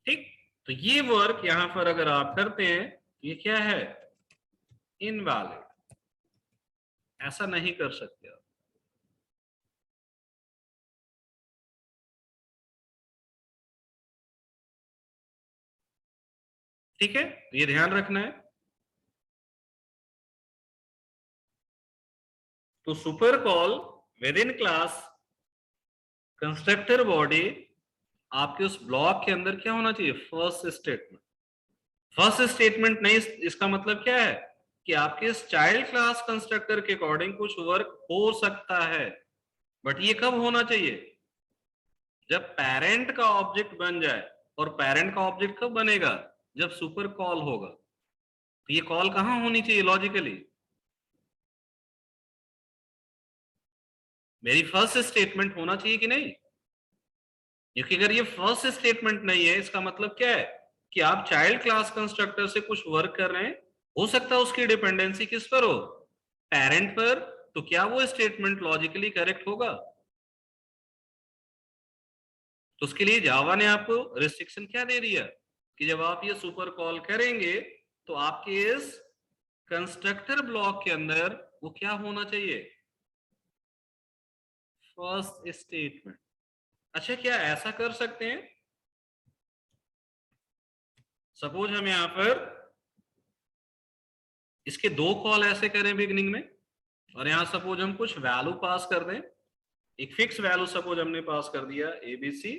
ठीक, तो ये वर्क यहां पर अगर आप करते हैं ये क्या है, इनवैलिड, ऐसा नहीं कर सकते आप। ठीक है, ये ध्यान रखना है। तो super call with in class constructor body, आपके उस ब्लॉक के अंदर क्या होना चाहिए, फर्स्ट स्टेटमेंट। फर्स्ट स्टेटमेंट नहीं, इसका मतलब क्या है कि आपके इस चाइल्ड क्लास कंस्ट्रक्टर के अकॉर्डिंग कुछ वर्क हो सकता है, बट ये कब होना चाहिए, जब पेरेंट का ऑब्जेक्ट बन जाए। और पेरेंट का ऑब्जेक्ट कब बनेगा, जब सुपर कॉल होगा। तो ये कॉल कहां होनी चाहिए लॉजिकली, मेरी फर्स्ट स्टेटमेंट होना चाहिए कि नहीं, क्योंकि अगर ये फर्स्ट स्टेटमेंट नहीं है इसका मतलब क्या है कि आप चाइल्ड क्लास कंस्ट्रक्टर से कुछ वर्क कर रहे हैं, हो सकता है उसकी डिपेंडेंसी किस पर हो, पेरेंट पर, तो क्या वो स्टेटमेंट लॉजिकली करेक्ट होगा? तो उसके लिए जावा ने आपको रिस्ट्रिक्शन क्या दे दिया कि जब आप ये सुपर कॉल करेंगे तो आपके इस कंस्ट्रक्टर ब्लॉक के अंदर वो क्या होना चाहिए, फर्स्ट स्टेटमेंट। अच्छा, क्या ऐसा कर सकते हैं, सपोज हम यहां पर इसके दो कॉल ऐसे करें बिगनिंग में, और यहां सपोज हम कुछ वैल्यू पास कर दें, एक फिक्स वैल्यू सपोज हमने पास कर दिया एबीसी,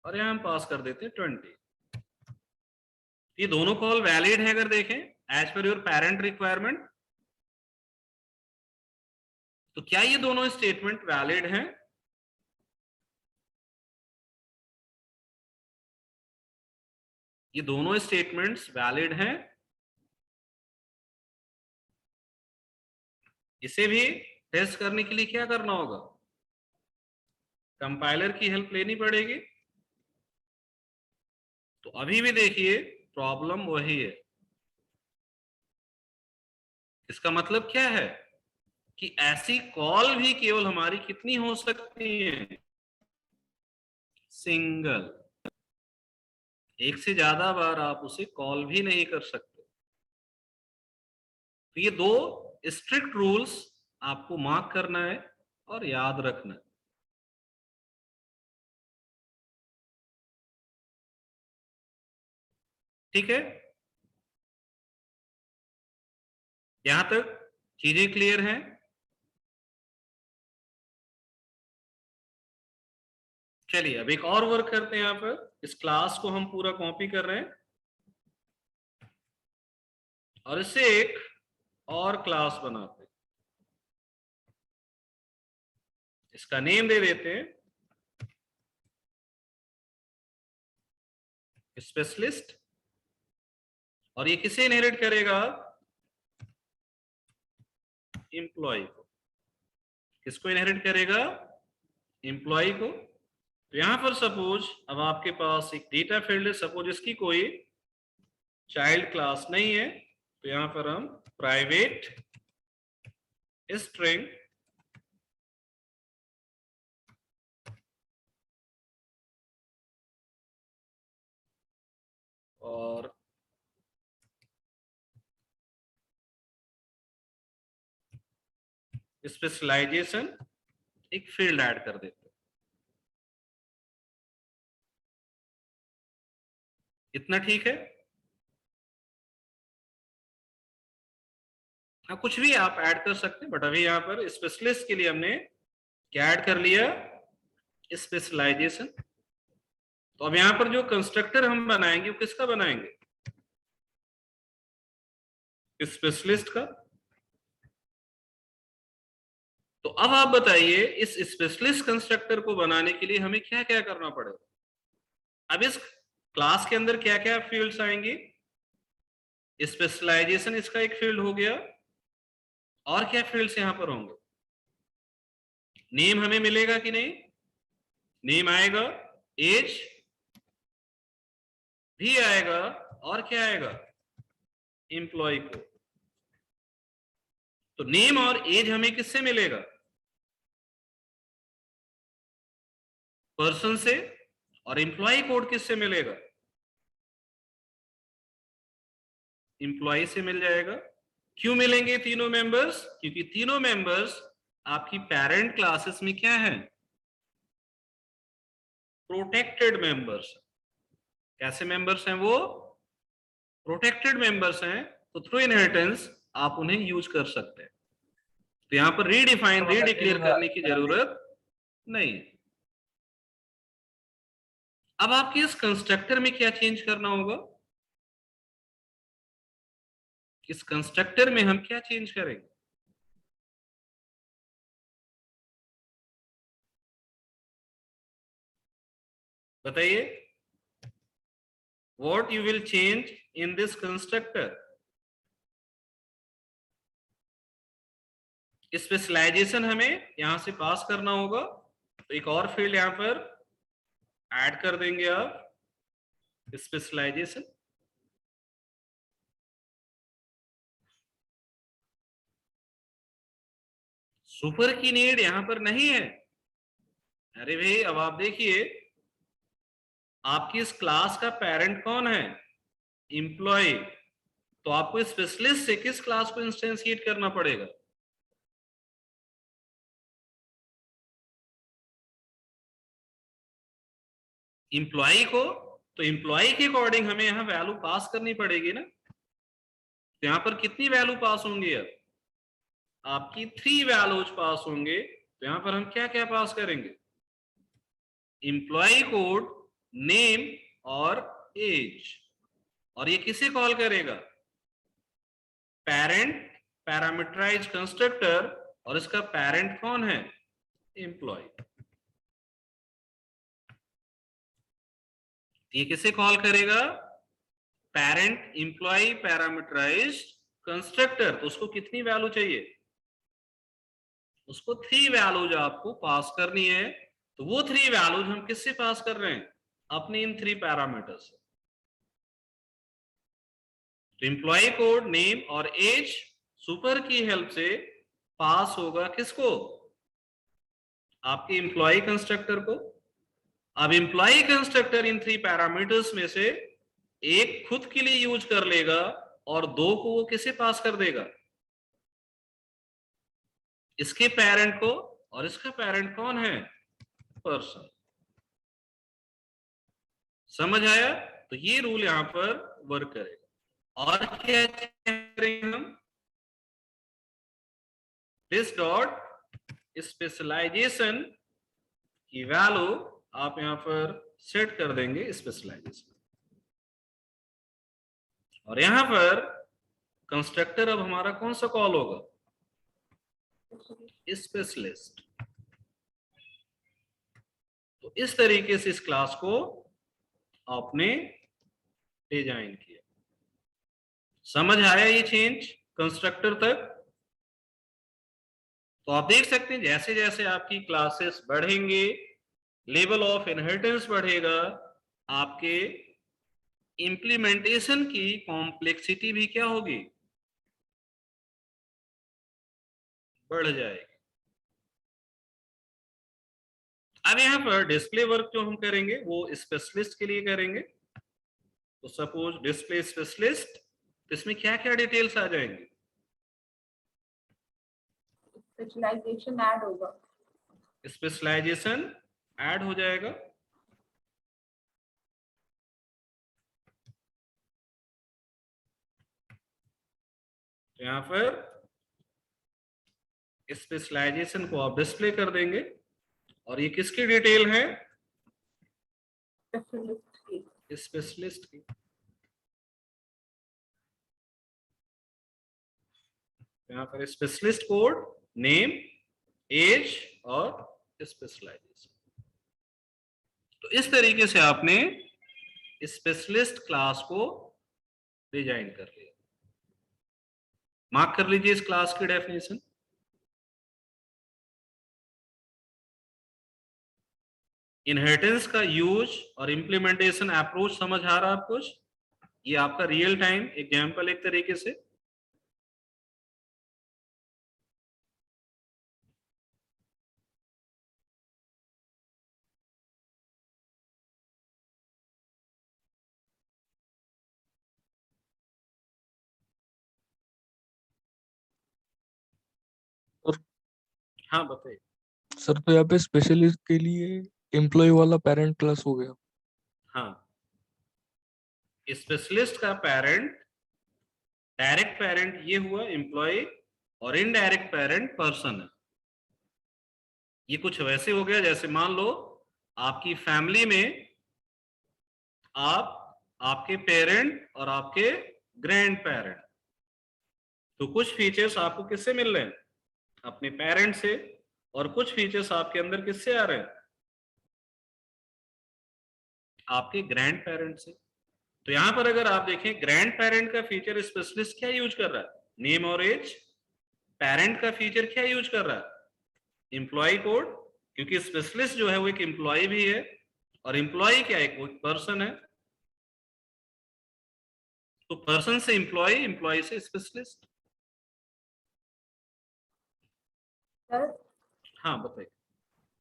और यहां हम पास कर देते हैं 20। ये दोनों कॉल वैलिड है अगर देखें as per your parent requirement, तो क्या ये दोनों स्टेटमेंट वैलिड हैं? ये दोनों स्टेटमेंट्स वैलिड हैं। इसे भी टेस्ट करने के लिए क्या करना होगा, कंपाइलर की हेल्प लेनी पड़ेगी। तो अभी भी देखिए प्रॉब्लम वही है। इसका मतलब क्या है कि ऐसी कॉल भी केवल हमारी कितनी हो सकती है, सिंगल। एक से ज्यादा बार आप उसे कॉल भी नहीं कर सकते। तो ये दो स्ट्रिक्ट रूल्स आपको मार्क करना है और याद रखना है। ठीक है, यहां तक चीजें क्लियर हैं? चलिए अब एक और वर्क करते हैं। यहां पर इस क्लास को हम पूरा कॉपी कर रहे हैं और इससे एक और क्लास बनाते हैं। इसका नेम दे देते हैं स्पेशलिस्ट, और ये किसे इनहेरिट करेगा, एम्प्लॉय को। किसको इनहेरिट करेगा, एम्प्लॉय को। तो यहां पर सपोज अब आपके पास एक डेटा फील्ड है, सपोज इसकी कोई चाइल्ड क्लास नहीं है, तो यहां पर हम प्राइवेट स्ट्रिंग और स्पेशलाइजेशन एक फील्ड ऐड कर देते हैं। इतना ठीक है? हाँ, कुछ भी आप ऐड कर सकते हैं, बट अभी यहां पर स्पेशलिस्ट के लिए हमने क्या ऐड कर लिया, स्पेशलाइजेशन। तो अब यहां पर जो कंस्ट्रक्टर हम बनाएंगे वो किसका बनाएंगे, स्पेशलिस्ट का। तो अब आप बताइए इस स्पेशलिस्ट कंस्ट्रक्टर को बनाने के लिए हमें क्या क्या करना पड़ेगा। अब इस क्लास के अंदर क्या क्या फील्ड्स आएंगे, स्पेशलाइजेशन इसका एक फील्ड हो गया, और क्या फील्ड्स यहां पर होंगे, नेम हमें मिलेगा कि नहीं, नेम आएगा, एज भी आएगा, और क्या आएगा, एम्प्लॉय को। तो नेम और एज हमें किससे मिलेगा, पर्सन से, और एम्प्लॉय कोड किससे मिलेगा, एम्प्लॉय से मिल जाएगा। क्यों मिलेंगे तीनों मेंबर्स, क्योंकि तीनों मेंबर्स आपकी पेरेंट क्लासेस में क्या है, प्रोटेक्टेड मेंबर्स। कैसे मेंबर्स हैं वो, प्रोटेक्टेड मेंबर्स हैं, तो थ्रू इनहेरिटेंस आप उन्हें यूज कर सकते हैं। तो यहां पर रीडिफाइन रीडिक्लेयर करने की जरूरत नहीं। अब आपके इस कंस्ट्रक्टर में क्या चेंज करना होगा, इस कंस्ट्रक्टर में हम क्या चेंज करेंगे, बताइए। What you will change in this constructor? Specialisation हमें यहां से पास करना होगा, तो एक और फील्ड यहां पर ऐड कर देंगे आप, स्पेशलाइजेशन। सुपर की नीड यहां पर नहीं है। अरे भाई अब आप देखिए, आपकी इस क्लास का पेरेंट कौन है, एम्प्लॉय। तो आपको स्पेशलिस्ट से किस क्लास को इंस्टेंशिएट करना पड़ेगा, एम्प्लॉय को। तो एम्प्लॉय के अकॉर्डिंग हमें यहां वैल्यू पास करनी पड़ेगी ना। तो यहां पर कितनी वैल्यू पास होंगी, अब आपकी 3 वैल्यूज पास होंगे। तो यहां पर हम क्या क्या पास करेंगे, एम्प्लॉय कोड, नेम और एज। और ये किसे कॉल करेगा, पेरेंट पैरामीटराइज्ड कंस्ट्रक्टर, और इसका पेरेंट कौन है, एम्प्लॉय। ये किसे कॉल करेगा, पेरेंट एम्प्लॉय पैरामीटराइज्ड कंस्ट्रक्टर। तो उसको कितनी वैल्यू चाहिए, उसको 3 वैल्यूज आपको पास करनी है। तो वो 3 वैल्यूज हम किससे पास कर रहे हैं, अपने इन 3 पैरामीटर्स से। तो एम्प्लॉय कोड, नेम और एज सुपर की हेल्प से पास होगा किसको? आपके एम्प्लॉय कंस्ट्रक्टर को। अब एम्प्लॉय कंस्ट्रक्टर इन 3 पैरामीटर्स में से एक खुद के लिए यूज कर लेगा और 2 को वो किसे पास कर देगा? इसके पेरेंट को, और इसका पेरेंट कौन है? पर्सन। समझ आया? तो ये रूल यहां पर वर्क करेगा। और क्या करेंगे हम? दिस डॉट स्पेशलाइजेशन की वैल्यू आप यहां पर सेट कर देंगे स्पेशलाइजेशन, और यहां पर कंस्ट्रक्टर अब हमारा कौन सा कॉल होगा? स्पेशलिस्ट। तो इस तरीके से इस क्लास को आपने डिजाइन किया। समझ आया ये चेंज कंस्ट्रक्टर तक? तो आप देख सकते हैं जैसे जैसे आपकी क्लासेस बढ़ेंगे, लेवल ऑफ इनहेरिटेंस बढ़ेगा, आपके इंप्लीमेंटेशन की कॉम्प्लेक्सिटी भी क्या होगी? बढ़ जाएगी। अब यहां पर डिस्प्ले वर्क जो हम करेंगे वो स्पेशलिस्ट के लिए करेंगे। तो सपोज डिस्प्ले स्पेशलिस्ट, तो इसमें क्या क्या डिटेल्स आ जाएंगे? स्पेशलाइजेशन ऐड होगा। स्पेशलाइजेशन ऐड हो जाएगा। तो यहां पर स्पेशलाइजेशन को आप डिस्प्ले कर देंगे, और ये किसकी डिटेल है? स्पेशलिस्ट की। स्पेशलिस्ट की। यहाँ पर स्पेशलिस्ट कोड, नेम, एज और स्पेशलाइजेशन। तो इस तरीके से आपने स्पेशलिस्ट क्लास को डिजाइन कर लिया। मार्क कर लीजिए इस क्लास की डेफिनेशन। इनहेरिटेंस का यूज और इंप्लीमेंटेशन अप्रोच समझ आ रहा है आपको? ये आपका रियल टाइम एग्जांपल एक तरीके से। हाँ बताइए सर। तो यहाँ पे स्पेशलिस्ट के लिए एम्प्लॉय वाला पेरेंट क्लास हो गया। हाँ, स्पेशलिस्ट का पेरेंट, डायरेक्ट पेरेंट ये हुआ एम्प्लॉय, और इनडायरेक्ट पेरेंट पर्सन है। ये कुछ वैसे हो गया जैसे मान लो आपकी फैमिली में आपके पेरेंट और आपके ग्रैंड पेरेंट, तो कुछ फीचर्स आपको किससे मिल रहे हैं? अपने पेरेंट से, और कुछ फीचर्स आपके अंदर किससे आ रहे हैं? आपके ग्रैंड पेरेंट से। तो यहां पर अगर आप देखें ग्रैंड पेरेंट का फीचर स्पेशलिस्ट क्या यूज कर रहा है? नेम और एज। पेरेंट का फीचर क्या यूज कर रहा है? एम्प्लॉय कोड, क्योंकि स्पेशलिस्ट जो है वो एक एम्प्लॉय भी है, और एम्प्लॉय क्या है? वो पर्सन है। तो पर्सन से एम्प्लॉय, एम्प्लॉय से स्पेशलिस्ट। सर हाँ बताइए।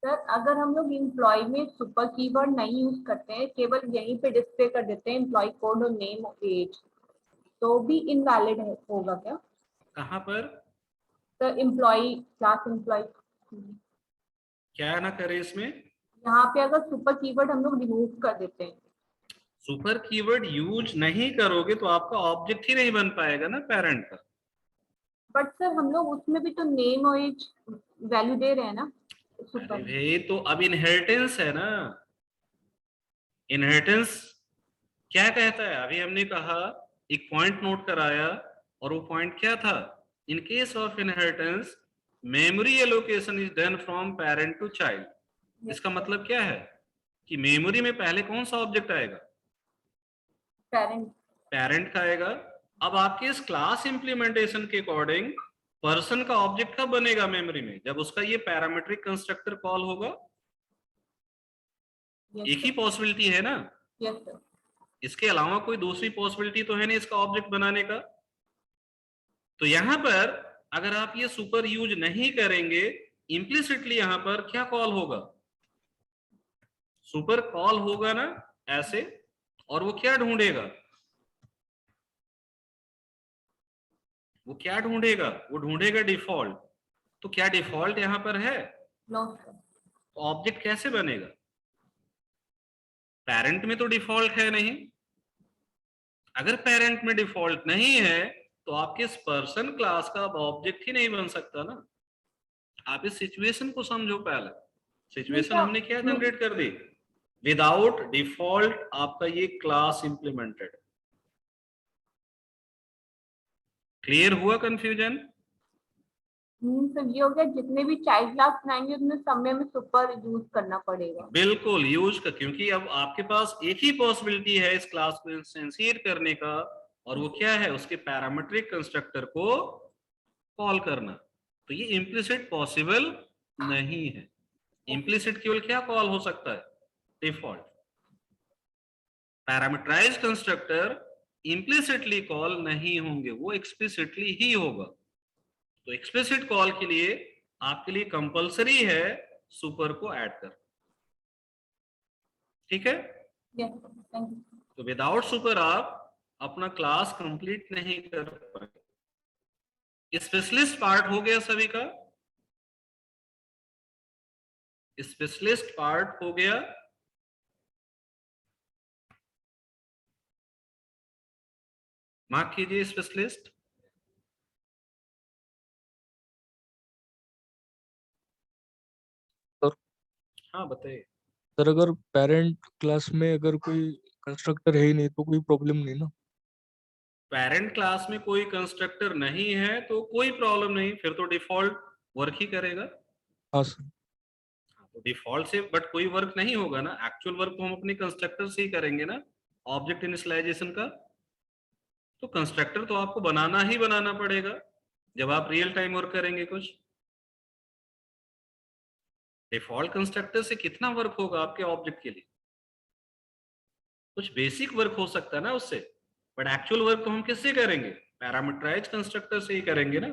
सर अगर हम लोग एम्प्लॉय में सुपर कीवर्ड नहीं यूज करते हैं, केवल यहीं पे डिस्प्ले कर देते हैं एम्प्लॉय कोड और नेम और एज, तो भी इनवैलिड होगा क्या? कहाँ पर? सर एम्प्लॉय, क्लास एम्प्लॉय, क्या ना करे इसमें? यहाँ पे अगर सुपर कीवर्ड हम लोग रिमूव कर देते हैं। सुपर कीवर्ड यूज नहीं करोगे तो आपका ऑब्जेक्ट ही नहीं बन पाएगा ना पेरेंट का। बट सर हम लोग उसमें भी तो नेम और एज वैल्यू दे रहे हैं ना अरे सुपर। भाई तो अब इनहेरिटेंस है ना। इनहेरिटेंस क्या कहता है? अभी हमने कहा, एक पॉइंट नोट कराया, और वो पॉइंट क्या था? In case of inheritance memory allocation is done from parent to child. इसका मतलब क्या है कि मेमोरी में पहले कौन सा ऑब्जेक्ट आएगा? पेरेंट। पेरेंट का आएगा। अब आपके इस क्लास इंप्लीमेंटेशन के अकॉर्डिंग पर्सन का ऑब्जेक्ट कब बनेगा मेमोरी में? जब उसका ये पैरामीट्रिक कंस्ट्रक्टर कॉल होगा। एक ही पॉसिबिलिटी है ना। Yes sir. इसके अलावा कोई दूसरी पॉसिबिलिटी तो है नहीं इसका ऑब्जेक्ट बनाने का। तो यहां पर अगर आप ये सुपर यूज नहीं करेंगे, इम्प्लिसिटली यहां पर क्या कॉल होगा, सुपर कॉल होगा ना ऐसे, और वो क्या ढूंढेगा, वो क्या ढूंढेगा, वो ढूंढेगा डिफॉल्ट। तो क्या डिफॉल्ट यहां पर है? नो तो ऑब्जेक्ट कैसे बनेगा? पेरेंट में तो डिफॉल्ट है नहीं। अगर पेरेंट में डिफॉल्ट नहीं है तो आपके इस पर्सन क्लास का ऑब्जेक्ट ही नहीं बन सकता ना। आप इस सिचुएशन को समझो पहले। सिचुएशन हमने क्या जनरेट कर दी, विदाउट डिफॉल्ट आपका ये क्लास इंप्लीमेंटेड। क्लियर हुआ कंफ्यूजन? तो ये हो गया, जितने भी चाइल्ड क्लास बनाएंगे उनमें सब में हमें सुपर यूज करना पड़ेगा। बिल्कुल यूज का, क्योंकि अब आपके पास एक ही पॉसिबिलिटी है इस क्लास को इंस्टेंशिएट करने का, और वो क्या है, उसके पैरामीट्रिक कंस्ट्रक्टर को कॉल करना। तो ये इम्प्लिसिट पॉसिबल नहीं है। इम्प्लिसिट केवल क्या कॉल हो सकता है, default. Parameterised constructor implicitly call नहीं होंगे, वो एक्सप्लिसिटली ही होगा। तो एक्सप्लिसिट कॉल के लिए आपके लिए कंपलसरी है सुपर को ऐड कर, ठीक है। Yes, thank you. तो विदाउट सुपर आप अपना क्लास कंप्लीट नहीं कर पाएंगे। स्पेशलिस्ट पार्ट हो गया सभी का, स्पेशलिस्ट पार्ट हो गया। मार्क कीजिए स्पेशलिस्ट। हाँ बताइए। सर अगर पेरेंट क्लास में अगर कोई कंस्ट्रक्टर है ही नहीं तो कोई प्रॉब्लम नहीं ना? पेरेंट क्लास में कोई कंस्ट्रक्टर नहीं है तो कोई प्रॉब्लम नहीं, फिर तो डिफॉल्ट वर्क ही करेगा। हाँ सर। तो डिफॉल्ट से बट कोई वर्क नहीं होगा ना, एक्चुअल वर्क तो हम अपने कंस्ट्रक्टर से ही करेंगे ना, ऑब्जेक्ट इनिशियलाइजेशन का। तो कंस्ट्रक्टर तो आपको बनाना ही बनाना पड़ेगा जब आप रियल टाइम वर्क करेंगे। कुछ डिफॉल्ट कंस्ट्रक्टर से कितना वर्क होगा आपके ऑब्जेक्ट के लिए, कुछ बेसिक वर्क हो सकता है ना उससे, बट एक्चुअल वर्क तो हम किससे करेंगे, पैरामीटराइज्ड कंस्ट्रक्टर से ही करेंगे ना।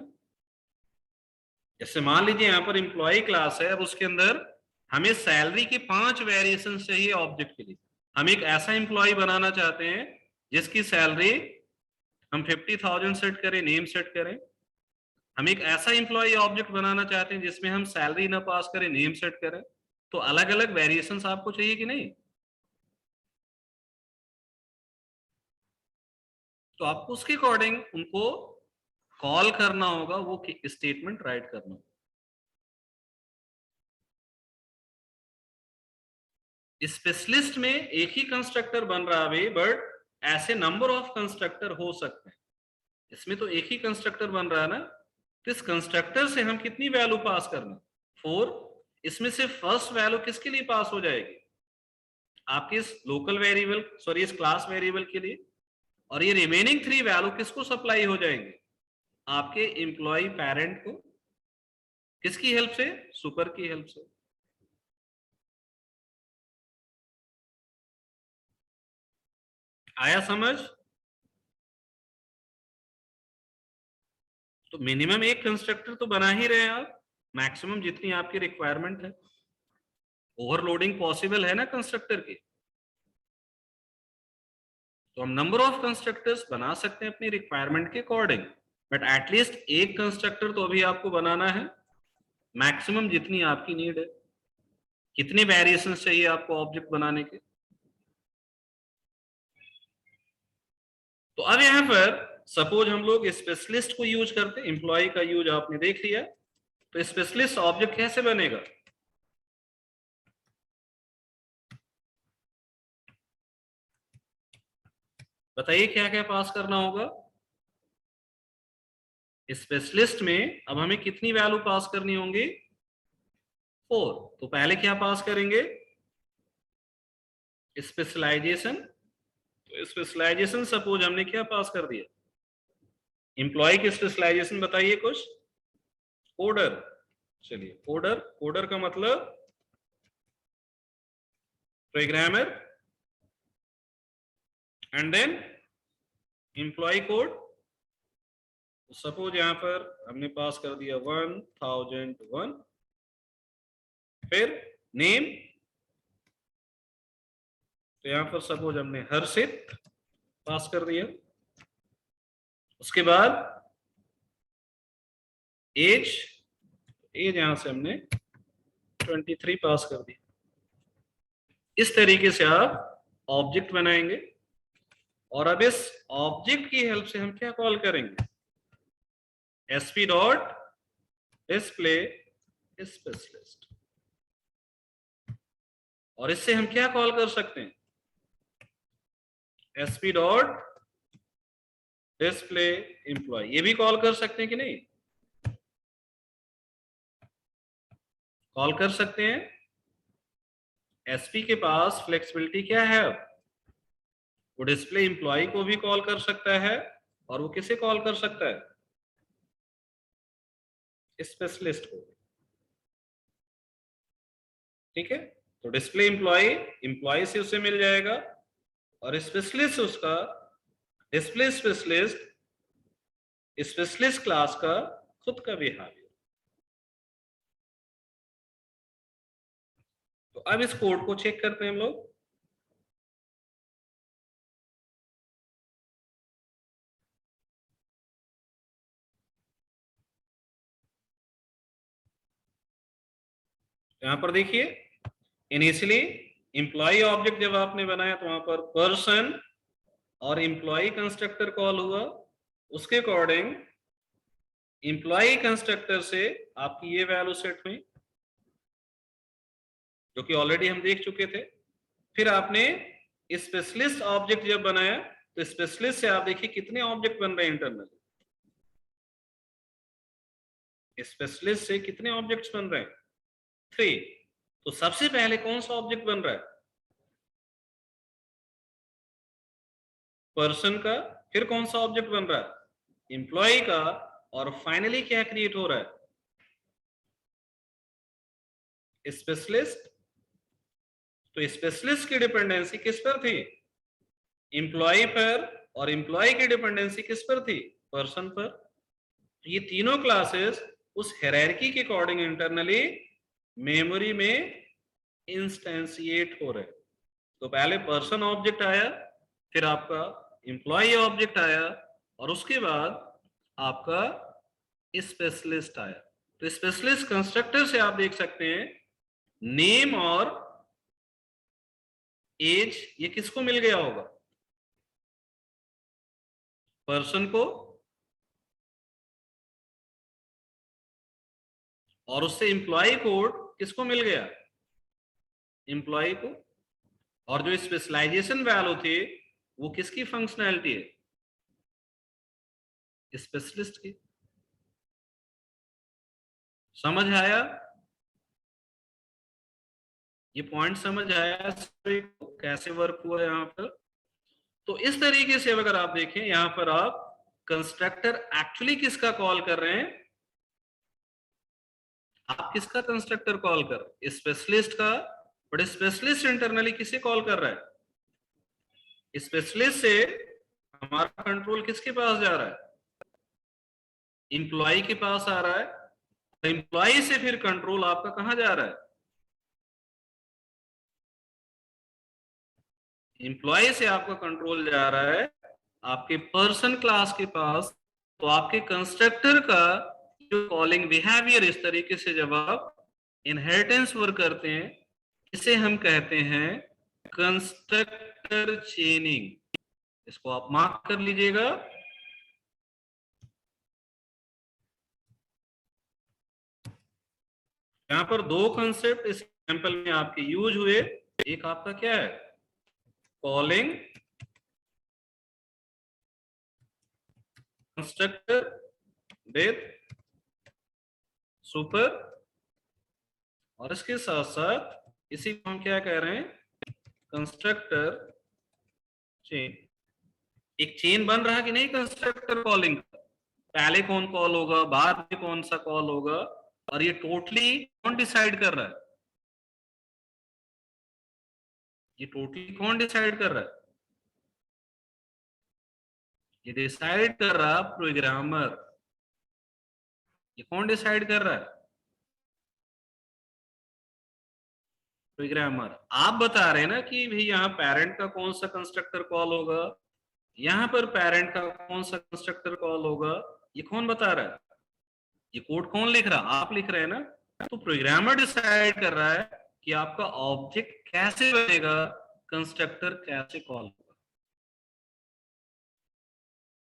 जैसे मान लीजिए यहाँ पर एम्प्लॉय क्लास है, अब उसके अंदर हमें सैलरी की 5 वेरिएशन चाहिए ऑब्जेक्ट के लिए। हम एक ऐसा एम्प्लॉय बनाना चाहते हैं जिसकी सैलरी हम 50,000 सेट करें, नेम सेट करें। हम एक ऐसा एम्प्लॉय ऑब्जेक्ट बनाना चाहते हैं जिसमें हम सैलरी ना पास करें, नेम सेट करें। तो अलग अलग वेरिएशंस आपको चाहिए कि नहीं? तो आपको उसके अकॉर्डिंग उनको कॉल करना होगा, वो स्टेटमेंट राइट करना होगा। स्पेशलिस्ट में एक ही कंस्ट्रक्टर बन रहा है, बट ऐसे नंबर ऑफ कंस्ट्रक्टर हो सकते हैं। इसमें तो एक ही कंस्ट्रक्टर बन रहा है ना, तो इस कंस्ट्रक्टर से हम कितनी वैल्यू पास करना, 4। इसमें से फर्स्ट वैल्यू किसके लिए पास हो जाएगी, आपके इस लोकल वेरिएबल, सॉरी इस क्लास वेरिएबल के लिए। और ये रिमेनिंग 3 वैल्यू किसको सप्लाई हो जाएंगे, आपके एम्प्लॉय पेरेंट को। किसकी हेल्प से, सुपर की हेल्प से। आया समझ? तो मिनिमम एक कंस्ट्रक्टर तो बना ही रहे हैं आप, मैक्सिमम जितनी आपकी रिक्वायरमेंट है। ओवरलोडिंग पॉसिबल है ना कंस्ट्रक्टर की, तो हम नंबर ऑफ कंस्ट्रक्टर्स बना सकते हैं अपनी रिक्वायरमेंट के अकॉर्डिंग, बट एटलीस्ट एक कंस्ट्रक्टर तो अभी आपको बनाना है, मैक्सिमम जितनी आपकी नीड है। कितने वेरिएशंस चाहिए आपको ऑब्जेक्ट बनाने के। तो अब यहां पर सपोज हम लोग स्पेशलिस्ट को यूज करते हैं, एम्प्लॉय का यूज आपने देख लिया। तो स्पेशलिस्ट ऑब्जेक्ट कैसे बनेगा, बताइए क्या क्या पास करना होगा स्पेशलिस्ट में। अब हमें कितनी वैल्यू पास करनी होंगी, 4। तो पहले क्या पास करेंगे, स्पेशलाइजेशन। तो स्पेशलाइजेशन सपोज हमने क्या पास कर दिया, एम्प्लॉय की स्पेशलाइजेशन बताइए कुछ, कोडर। चलिए कोडर, कोडर का मतलब programmer and then employ code. Suppose यहां पर हमने पास कर दिया 1001, फिर नेम, तो यहां पर सपोज हमने हर्षित पास कर दिया। उसके बाद एज यहां से हमने 23 पास कर दिया। इस तरीके से आप ऑब्जेक्ट बनाएंगे और अब इस ऑब्जेक्ट की हेल्प से हम क्या कॉल करेंगे, sp डॉट डिस्प्ले स्पेशलिस्ट। और इससे हम क्या कॉल कर सकते हैं, sp डॉट डिस्प्ले एम्प्लॉय, ये भी कॉल कर सकते हैं कि नहीं, कॉल कर सकते हैं। एसपी के पास फ्लेक्सिबिलिटी क्या है, वो डिस्प्ले एम्प्लॉय को भी कॉल कर सकता है और वो किसे कॉल कर सकता है, स्पेशलिस्ट को। ठीक है, तो डिस्प्ले एम्प्लॉय से उसे मिल जाएगा और स्पेशलिस्ट उसका डिस्प्ले स्पेशलिस्ट क्लास का खुद का बिहेवियर। तो अब इस कोड को चेक करते हैं हम लोग। यहां पर देखिए, इनिशियली एम्प्लॉय ऑब्जेक्ट जब आपने बनाया तो वहां पर पर्सन और एम्प्लॉय कंस्ट्रक्टर कॉल हुआ। उसके अकॉर्डिंग एम्प्लॉय कंस्ट्रक्टर से आपकी ये वैल्यू सेट हुई, जो कि ऑलरेडी हम देख चुके थे। फिर आपने स्पेशलिस्ट ऑब्जेक्ट जब बनाया तो स्पेशलिस्ट से आप देखिए कितने ऑब्जेक्ट बन रहे हैं इंटरनली, स्पेशलिस्ट से कितने ऑब्जेक्ट्स बन रहे हैं, 3। तो सबसे पहले कौन सा ऑब्जेक्ट बन रहा है, पर्सन का। फिर कौन सा ऑब्जेक्ट बन रहा है, एम्प्लॉय का। और फाइनली क्या क्रिएट हो रहा है, स्पेशलिस्ट। तो स्पेशलिस्ट की डिपेंडेंसी किस पर थी, एम्प्लॉय पर, और एम्प्लॉय की डिपेंडेंसी किस पर थी, पर्सन पर। तो ये तीनों क्लासेस उस हायरार्की के अकॉर्डिंग इंटरनली मेमोरी में इंस्टेंशिएट हो रहे। तो पहले पर्सन ऑब्जेक्ट आया, फिर आपका एम्प्लॉय ऑब्जेक्ट आया, और उसके बाद आपका स्पेशलिस्ट आया। तो स्पेशलिस्ट कंस्ट्रक्टर से आप देख सकते हैं नेम और एज, ये किसको मिल गया होगा, पर्सन को। और उससे एम्प्लॉय कोड किसको मिल गया, एम्प्लॉय को। और जो स्पेशलाइजेशन वैल्यू थे वो किसकी फंक्शनैलिटी है, स्पेशलिस्ट की। समझ आया, ये पॉइंट समझ आया कैसे वर्क हुआ यहाँ पर। तो इस तरीके से अगर आप देखें, यहां पर आप कंस्ट्रक्टर एक्चुअली किसका कॉल कर रहे हैं, आप किसका कंस्ट्रक्टर कॉल कर रहे हैं, स्पेशलिस्ट का। बट स्पेशलिस्ट इंटरनली किसे कॉल कर रहा है, स्पेशलिस्ट से हमारा कंट्रोल किसके पास जा रहा है, एम्प्लॉय के पास आ रहा है। एम्प्लॉय से फिर कंट्रोल आपका कहां जा रहा है, एम्प्लॉय से आपका कंट्रोल जा रहा है आपके पर्सन क्लास के पास। तो आपके कंस्ट्रक्टर का जो कॉलिंग बिहेवियर इस तरीके से जब आप इनहेरिटेंस वर्क करते हैं, इसे हम कहते हैं कंस्ट्रक्टर चेनिंग। इसको आप मार्क कर लीजिएगा। यहां पर दो कंसेप्ट इस एग्जांपल में आपके यूज हुए। एक आपका क्या है, कॉलिंग कंस्ट्रक्टर विद सुपर, और इसके साथ साथ इसी को हम क्या कह रहे हैं, कंस्ट्रक्टर चेन। एक चेन बन रहा कि नहीं कंस्ट्रक्टर कॉलिंग का, पहले कौन कॉल होगा, बाद में कौन सा कॉल होगा, और ये टोटली कौन डिसाइड कर रहा है, ये टोटली कौन डिसाइड कर रहा है, ये डिसाइड कर रहा प्रोग्रामर। ये कौन डिसाइड कर रहा है? प्रोग्रामर। आप बता रहे हैं ना कि भाई यहाँ पेरेंट का कौन सा कंस्ट्रक्टर कॉल होगा, यहाँ पर पेरेंट का कौन सा कंस्ट्रक्टर कॉल होगा, ये कौन बता रहा है? ये कोड कौन लिख रहा है? आप लिख रहे हैं ना। तो प्रोग्रामर डिसाइड कर रहा है कि आपका ऑब्जेक्ट कैसे बनेगा, कंस्ट्रक्टर कैसे कॉल होगा।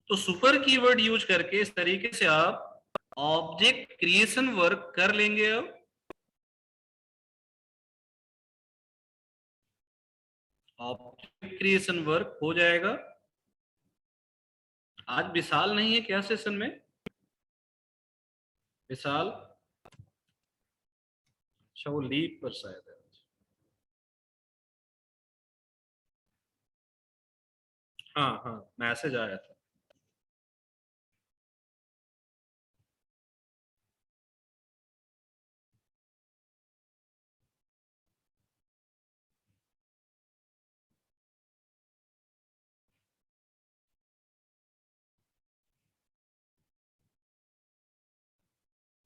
तो सुपर कीवर्ड यूज करके इस तरीके से आप ऑब्जेक्ट क्रिएशन वर्क कर लेंगे। अब ऑब्जेक्ट क्रिएशन वर्क हो जाएगा। आज विशाल नहीं है क्या सेशन में? विशाल, अच्छा वो लीव पर शायद है। हाँ हाँ, मैसेज आया था।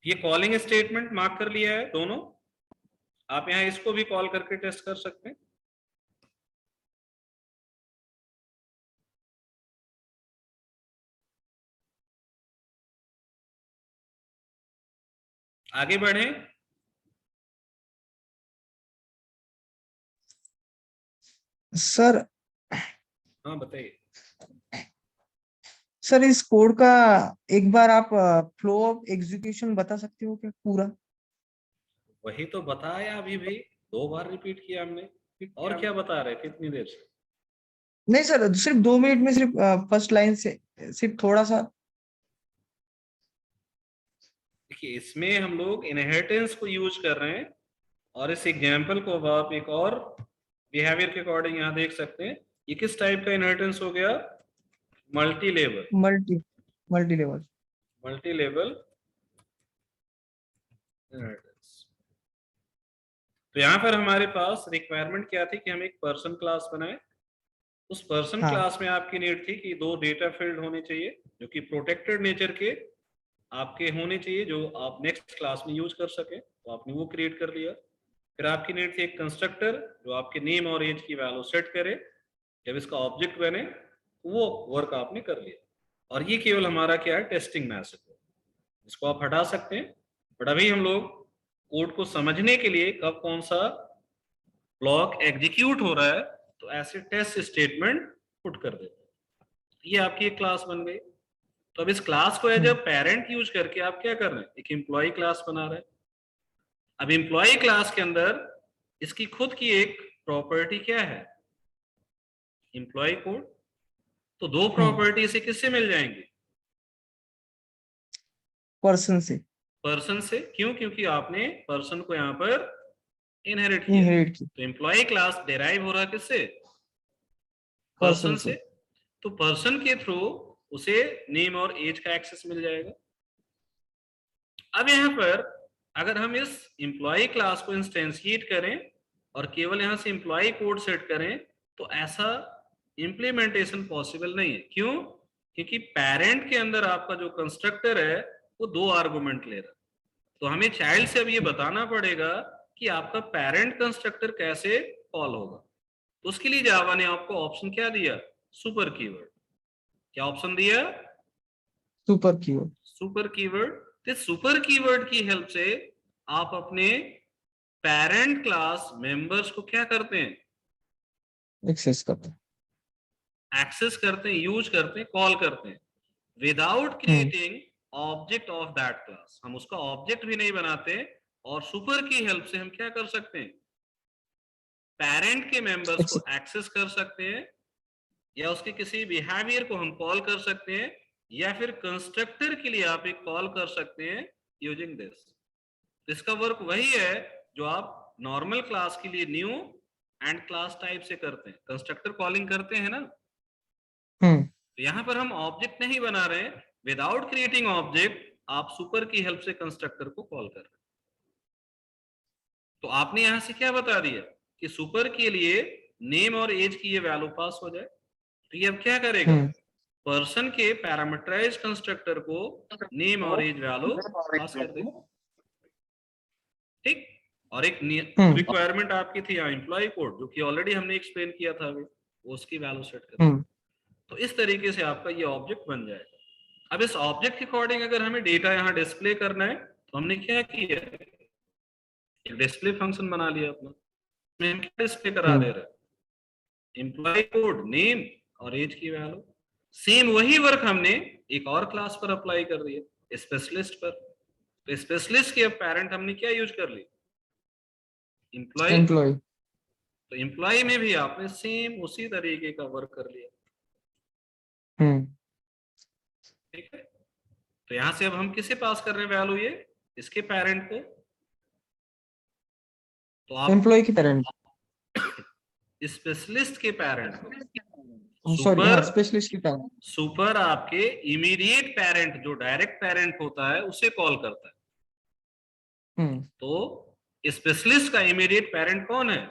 ये कॉलिंग स्टेटमेंट मार्क कर लिया है दोनों। आप यहाँ इसको भी कॉल करके टेस्ट कर सकते हैं। आगे बढ़े। सर हाँ बताइए। सर इस कोड का एक बार आप फ्लो ऑफ एग्जीक्यूशन बता सकते हो क्या पूरा? वही तो बताया अभी भी, 2 बार रिपीट किया हमने। और क्या बता रहे थे इतनी देर से? नहीं सर, सिर्फ 2 मिनट में सिर्फ फर्स्ट लाइन से सिर्फ थोड़ा सा। देखिए, इसमें हम लोग इनहेरिटेंस को यूज कर रहे हैं, और इस एग्जाम्पल को अब आप एक और बिहेवियर के अकॉर्डिंग यहाँ देख सकते हैं। ये किस टाइप का इनहेरिटेंस हो गया? Multi level. Multi level multi level inheritance. तो यहाँ पर हमारे पास रिक्वायरमेंट क्या थी कि हम एक पर्सन क्लास बनाए। उस पर्सन हाँ। क्लास में आपकी नीड थी कि 2 डेटा फील्ड होने चाहिए जो कि प्रोटेक्टेड नेचर के आपके होने चाहिए, जो आप नेक्स्ट क्लास में यूज कर सके। तो आपने वो क्रिएट कर लिया। फिर आपकी नीड थी एक कंस्ट्रक्टर जो आपके नेम और एज की वैल्यू सेट करे, जब इसका ऑब्जेक्ट बने वो वर्क आपने कर लिया। और ये केवल हमारा क्या है? टेस्टिंग मैसेज है। इसको आप हटा सकते हैं। बट अभी हम लोग कोड को समझने के लिए कब कौन सा ब्लॉक एग्जीक्यूट हो रहा है तो ऐसे टेस्ट स्टेटमेंट पुट कर देते हैं। ये आपकी एक क्लास बन गई। तो अब इस क्लास को एज अ पेरेंट यूज करके आप क्या कर रहे हैं? एक एम्प्लॉय क्लास बना रहे हैं। अब एम्प्लॉय क्लास के अंदर इसकी खुद की एक प्रॉपर्टी क्या है? Employ code. तो 2 प्रॉपर्टी इसे किससे मिल जाएंगी? पर्सन से। पर्सन से। क्यों? क्योंकि आपने पर्सन को यहाँ पर इनहेरिट किया। तो एम्प्लॉय क्लास डेराइव हो रहा किससे? पर्सन से। तो पर्सन के थ्रू उसे नेम और एज का एक्सेस मिल जाएगा। अब यहाँ पर अगर हम इस एम्प्लॉय क्लास को इंस्टेंशिएट करें और केवल यहाँ से एम्प्लॉय कोड सेट करें तो ऐसा इंप्लीमेंटेशन पॉसिबल नहीं है। क्यों? क्योंकि पेरेंट के अंदर आपका जो कंस्ट्रक्टर है वो 2 आर्गुमेंट ले रहा है। तो हमें चाइल्ड से अब ये बताना पड़ेगा कि आपका पेरेंट कंस्ट्रक्टर कैसे कॉल होगा। तो उसके लिए जावा ने आपको ऑप्शन क्या दिया? Super keyword. क्या ऑप्शन दिया? Super keyword. Super keyword. इस सुपर कीवर्ड की हेल्प से आप अपने पेरेंट क्लास मेंबर्स को क्या करते हैं? एक्सेस करते हैं, एक्सेस करते हैं, यूज करते हैं, कॉल करते हैं without creating object of that class. हम उसका ऑब्जेक्ट भी नहीं बनाते और सुपर की हेल्प से हम क्या कर सकते हैं? पेरेंट के मेंबर्स को एक्सेस कर सकते हैं, या उसके किसी बिहेवियर को हम कॉल कर सकते हैं, या फिर कंस्ट्रक्टर के लिए आप एक कॉल कर सकते हैं यूजिंग दिस। इसका वर्क वही है जो आप नॉर्मल क्लास के लिए न्यू एंड क्लास टाइप से करते हैं, कंस्ट्रक्टर कॉलिंग करते हैं ना। तो यहाँ पर हम ऑब्जेक्ट नहीं बना रहे हैं, विदाउट क्रिएटिंग ऑब्जेक्ट आप सुपर की हेल्प से कंस्ट्रक्टर को कॉल कर रहे हैं। तो आपने यहां से क्या बता दिया कि सुपर के लिए नेम और एज की ये वैल्यू पास हो जाए। तो ये अब क्या करेगा? पर्सन के पैरामीटराइज कंस्ट्रक्टर को नेम और एज वैल्यू पास कर दे, ठीक। और एक रिक्वायरमेंट आपकी थी यहाँ एम्प्लॉय कोड, जो कि ऑलरेडी हमने एक्सप्लेन किया था अभी, उसकी वैल्यू सेट कर दे। तो इस तरीके से आपका ये ऑब्जेक्ट बन जाएगा। अब इस ऑब्जेक्ट के अकॉर्डिंग अगर हमें डेटा यहाँ डिस्प्ले करना है तो हमने क्या किया, एक डिस्प्ले फंक्शन बना लिया अपना, इसमें हम क्या डिस्प्ले करा दे रहे हैं, एम्प्लॉय कोड, नेम और एज की वैल्यू। सेम वही वर्क हमने एक और क्लास पर अप्लाई कर दिया, स्पेशलिस्ट पर। तो स्पेशलिस्ट के पेरेंट हमने क्या यूज कर ली, एम्प्लॉय। तो एम्प्लॉय में भी आपने सेम उसी तरीके का वर्क कर लिया, ठीक है। तो यहां से अब हम किसे पास कर रहे हैं वैल्यू, ये इसके पेरेंट को। तो आप एम्प्लॉय की पेरेंट, स्पेशलिस्ट के पेरेंट को, सॉरी हाँ सुपर स्पेशलिस्ट की पेरेंट, सुपर आपके इमीडिएट पेरेंट जो डायरेक्ट पेरेंट होता है उसे कॉल करता है। तो स्पेशलिस्ट का इमीडिएट पेरेंट कौन है,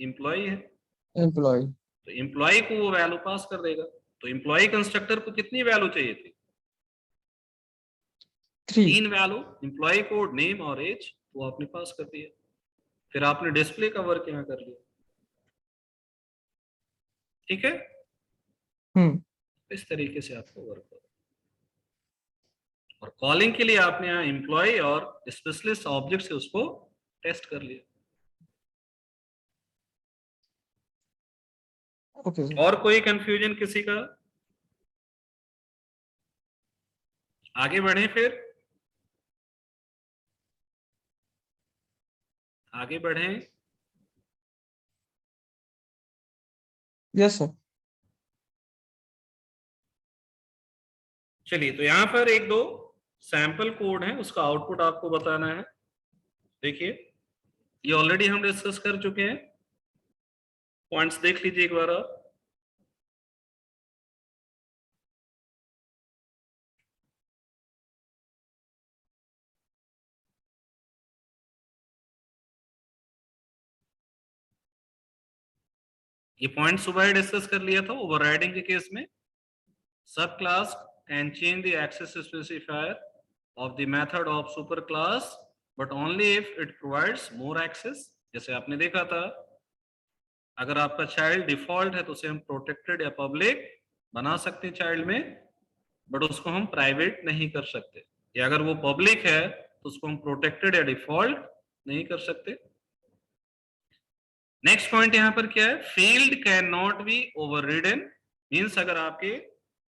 एम्प्लॉय है। एम्प्लॉय, तो एम्प्लॉय को वो वैल्यू पास कर देगा। तो एम्प्लॉय कंस्ट्रक्टर को कितनी वैल्यू चाहिए थी, 3 वैल्यू, एम्प्लॉय कोड, नेम और एज, वो आपने पास कर दिया। फिर आपने डिस्प्ले का वर्क यहाँ कर लिया, ठीक है। इस तरीके से आपको वर्क होगा। और कॉलिंग के लिए आपने यहाँ एम्प्लॉय और स्पेशलिस्ट ऑब्जेक्ट से उसको टेस्ट कर लिया। Okay sir. और कोई कंफ्यूजन किसी का, आगे बढ़े, फिर आगे बढ़े। Yes sir. चलिए, तो यहां पर एक दो सैंपल कोड है, उसका आउटपुट आपको बताना है। देखिए, ये ऑलरेडी हम डिस्कस कर चुके हैं, पॉइंट्स देख लीजिए एक बार आप। ये पॉइंट सुबह ही डिस्कस कर लिया था ओवरराइडिंग के केस में। Subclass can change the access specifier of the method of super class but only if it provides more access। जैसे आपने देखा था, अगर आपका चाइल्ड डिफॉल्ट है तो उसे हम प्रोटेक्टेड या पब्लिक बना सकते हैं चाइल्ड में, बट उसको हम प्राइवेट नहीं कर सकते। या अगर वो पब्लिक है तो उसको हम प्रोटेक्टेड या डिफॉल्ट नहीं कर सकते। नेक्स्ट पॉइंट यहाँ पर क्या है, field can not be overridden. Means अगर आपके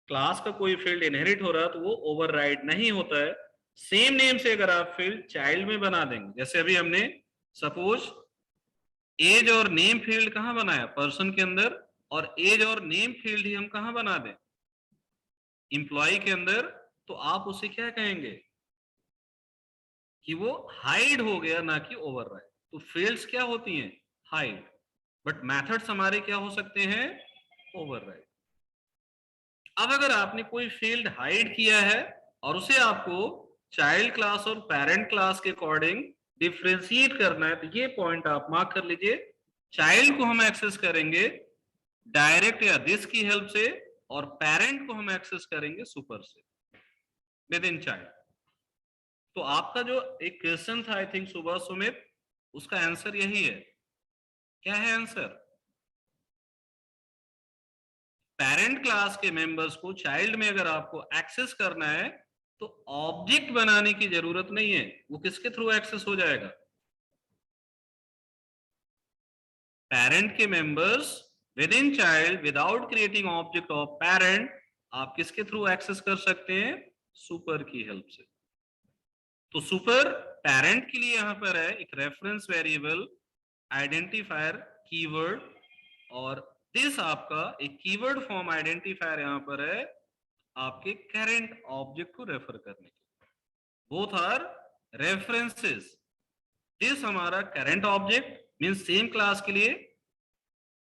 क्लास का कोई फील्ड इनहेरिट हो रहा है तो वो ओवरराइड नहीं होता है। सेम नेम से अगर आप फील्ड चाइल्ड में बना देंगे, जैसे अभी हमने सपोज एज और नेम फील्ड कहां बनाया, पर्सन के अंदर, और एज और नेम फील्ड ही हम कहां बना दें, एम्प्लॉय के अंदर, तो आप उसे क्या कहेंगे कि वो हाइड हो गया, ना कि ओवरराइड। तो फील्ड्स क्या होती हैं, हाइड, बट मेथड्स हमारे क्या हो सकते हैं, ओवरराइड। अब अगर आपने कोई फील्ड हाइड किया है और उसे आपको चाइल्ड क्लास और पेरेंट क्लास के अकॉर्डिंग डिफरेंशिएट करना है, तो ये पॉइंट आप मार्क कर लीजिए। चाइल्ड को हम एक्सेस करेंगे डायरेक्ट या दिस की हेल्प से, और पेरेंट को हम एक्सेस करेंगे सुपर से, विद इन चाइल्ड। तो आपका जो एक क्वेश्चन था आई थिंक सुबह सुमित, उसका आंसर यही है। क्या है आंसर, पेरेंट क्लास के मेंबर्स को चाइल्ड में अगर आपको एक्सेस करना है तो ऑब्जेक्ट बनाने की जरूरत नहीं है, वो किसके थ्रू एक्सेस हो जाएगा, पेरेंट के members with in child without creating object of parent, आप किसके थ्रू एक्सेस कर सकते हैं, सुपर की हेल्प से। तो सुपर पेरेंट के लिए यहां पर है एक रेफरेंस वेरिएबल, आइडेंटिफायर, कीवर्ड, और दिस आपका एक कीवर्ड फॉर्म आइडेंटिफायर यहां पर है आपके करंट ऑब्जेक्ट को रेफर करने के। Both are references. दिस हमारा current object means same class के लिए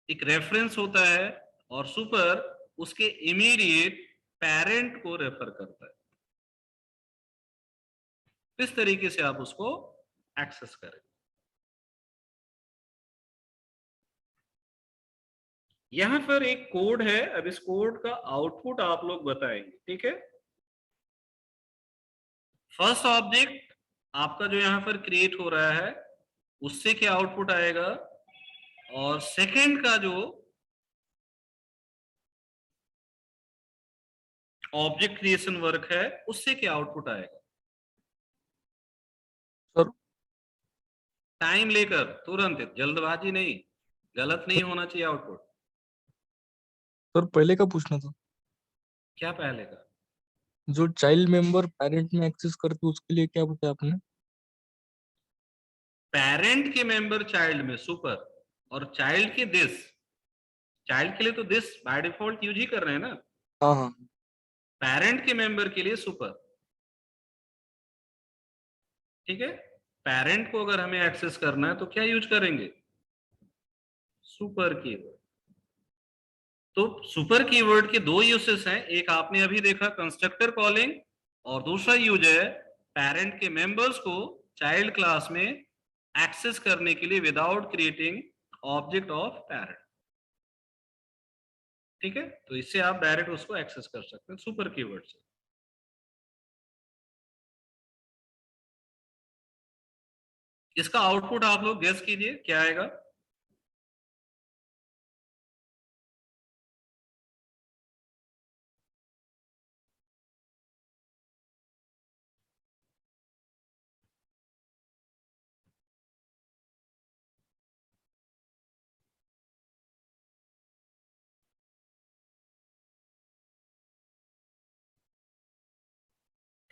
एक रेफरेंस होता है, और सुपर उसके इमीडिएट पेरेंट को रेफर करता है। इस तरीके से आप उसको एक्सेस करें। यहां पर एक कोड है, अब इस कोड का आउटपुट आप लोग बताएंगे, ठीक है। फर्स्ट ऑब्जेक्ट आपका जो यहां पर क्रिएट हो रहा है उससे क्या आउटपुट आएगा, और सेकंड का जो ऑब्जेक्ट क्रिएशन वर्क है उससे क्या आउटपुट आएगा। सर टाइम लेकर, तुरंत, जल्दबाजी नहीं, गलत नहीं होना चाहिए आउटपुट। सर पहले का पूछना था, क्या पहले का? जो चाइल्ड मेंबर पेरेंट में एक्सेस करते उसके लिए क्या बताया आपने? पेरेंट के मेंबर चाइल्ड में सुपर, और चाइल्ड के दिस, चाइल्ड के लिए तो दिस बाय डिफॉल्ट यूज ही कर रहे हैं ना, हाँ हाँ पेरेंट के मेंबर के लिए सुपर, ठीक है। पेरेंट को अगर हमें एक्सेस करना है तो क्या यूज करेंगे, सुपर कीवर्ड। तो सुपर कीवर्ड के दो यूजेस हैं, एक आपने अभी देखा कंस्ट्रक्टर कॉलिंग, और दूसरा यूज है पेरेंट के मेंबर्स को चाइल्ड क्लास में एक्सेस करने के लिए without creating object of parent, ठीक है। तो इससे आप डायरेक्ट उसको एक्सेस कर सकते हैं सुपर कीवर्ड से। इसका आउटपुट आप लोग गेस कीजिए क्या आएगा।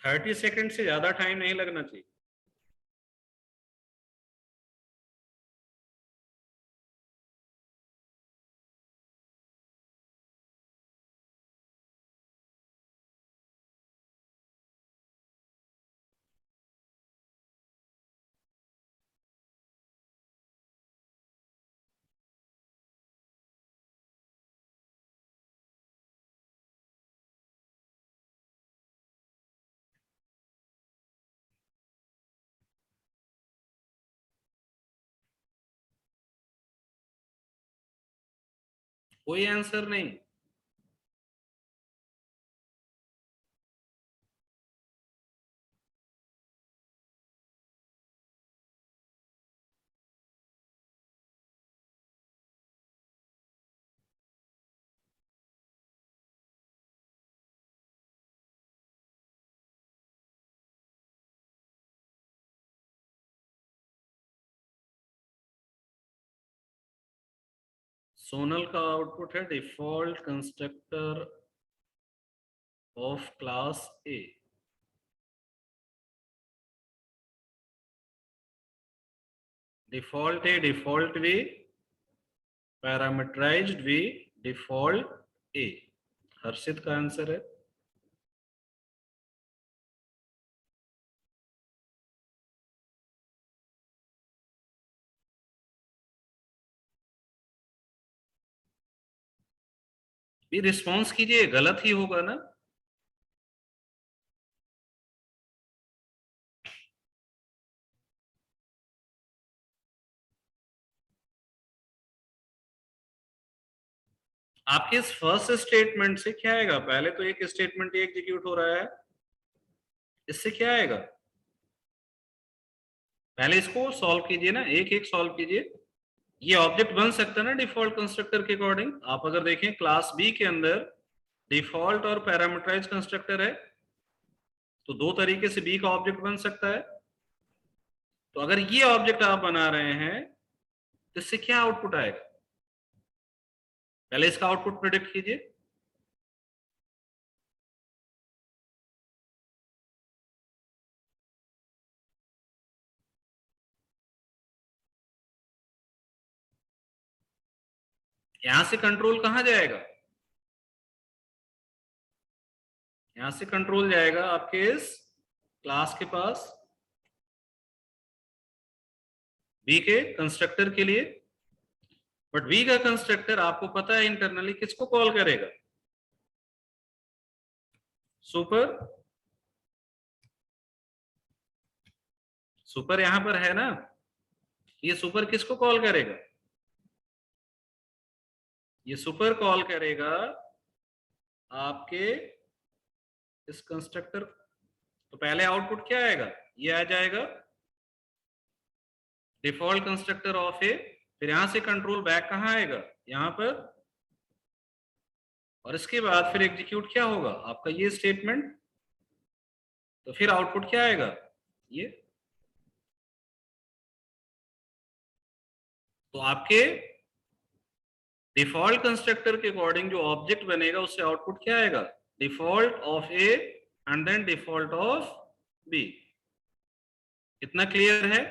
थर्टी सेकेंड से ज्यादा टाइम नहीं लगना चाहिए। कोई आंसर नहीं। सोनल का आउटपुट है default constructor of class A. Default A, default B, parameterized B, default A. Harshit का आंसर है। ये रिस्पॉन्स कीजिए, गलत ही होगा ना। आपके इस फर्स्ट स्टेटमेंट से क्या आएगा, पहले तो एक स्टेटमेंट एग्जीक्यूट हो रहा है, इससे क्या आएगा, पहले इसको सॉल्व कीजिए ना, एक एक सॉल्व कीजिए। ये ऑब्जेक्ट बन सकता है ना डिफॉल्ट कंस्ट्रक्टर के अकॉर्डिंग। आप अगर देखें क्लास बी के अंदर डिफॉल्ट और पैरामीटराइज्ड कंस्ट्रक्टर है, तो दो तरीके से बी का ऑब्जेक्ट बन सकता है। तो अगर ये ऑब्जेक्ट आप बना रहे हैं तो इससे क्या आउटपुट आएगा, पहले इसका आउटपुट प्रिडिक्ट कीजिए। यहां से कंट्रोल कहां जाएगा, यहां से कंट्रोल जाएगा आपके इस क्लास के पास, बी के कंस्ट्रक्टर के लिए। बट बी का कंस्ट्रक्टर आपको पता है इंटरनली किसको कॉल करेगा, सुपर। सुपर यहां पर है ना, ये सुपर किसको कॉल करेगा, ये सुपर कॉल करेगा आपके इस कंस्ट्रक्टर। तो पहले आउटपुट क्या आएगा, ये आ जाएगा डिफॉल्ट कंस्ट्रक्टर ऑफ ए, फिर यहां से कंट्रोल बैक कहां आएगा, यहां पर, और इसके बाद फिर एग्जीक्यूट क्या होगा आपका ये स्टेटमेंट, तो फिर आउटपुट क्या आएगा ये। तो आपके डिफॉल्ट कंस्ट्रक्टर के अकॉर्डिंग जो ऑब्जेक्ट बनेगा उससे आउटपुट क्या आएगा, default of A and then default of B. कितना क्लियर है?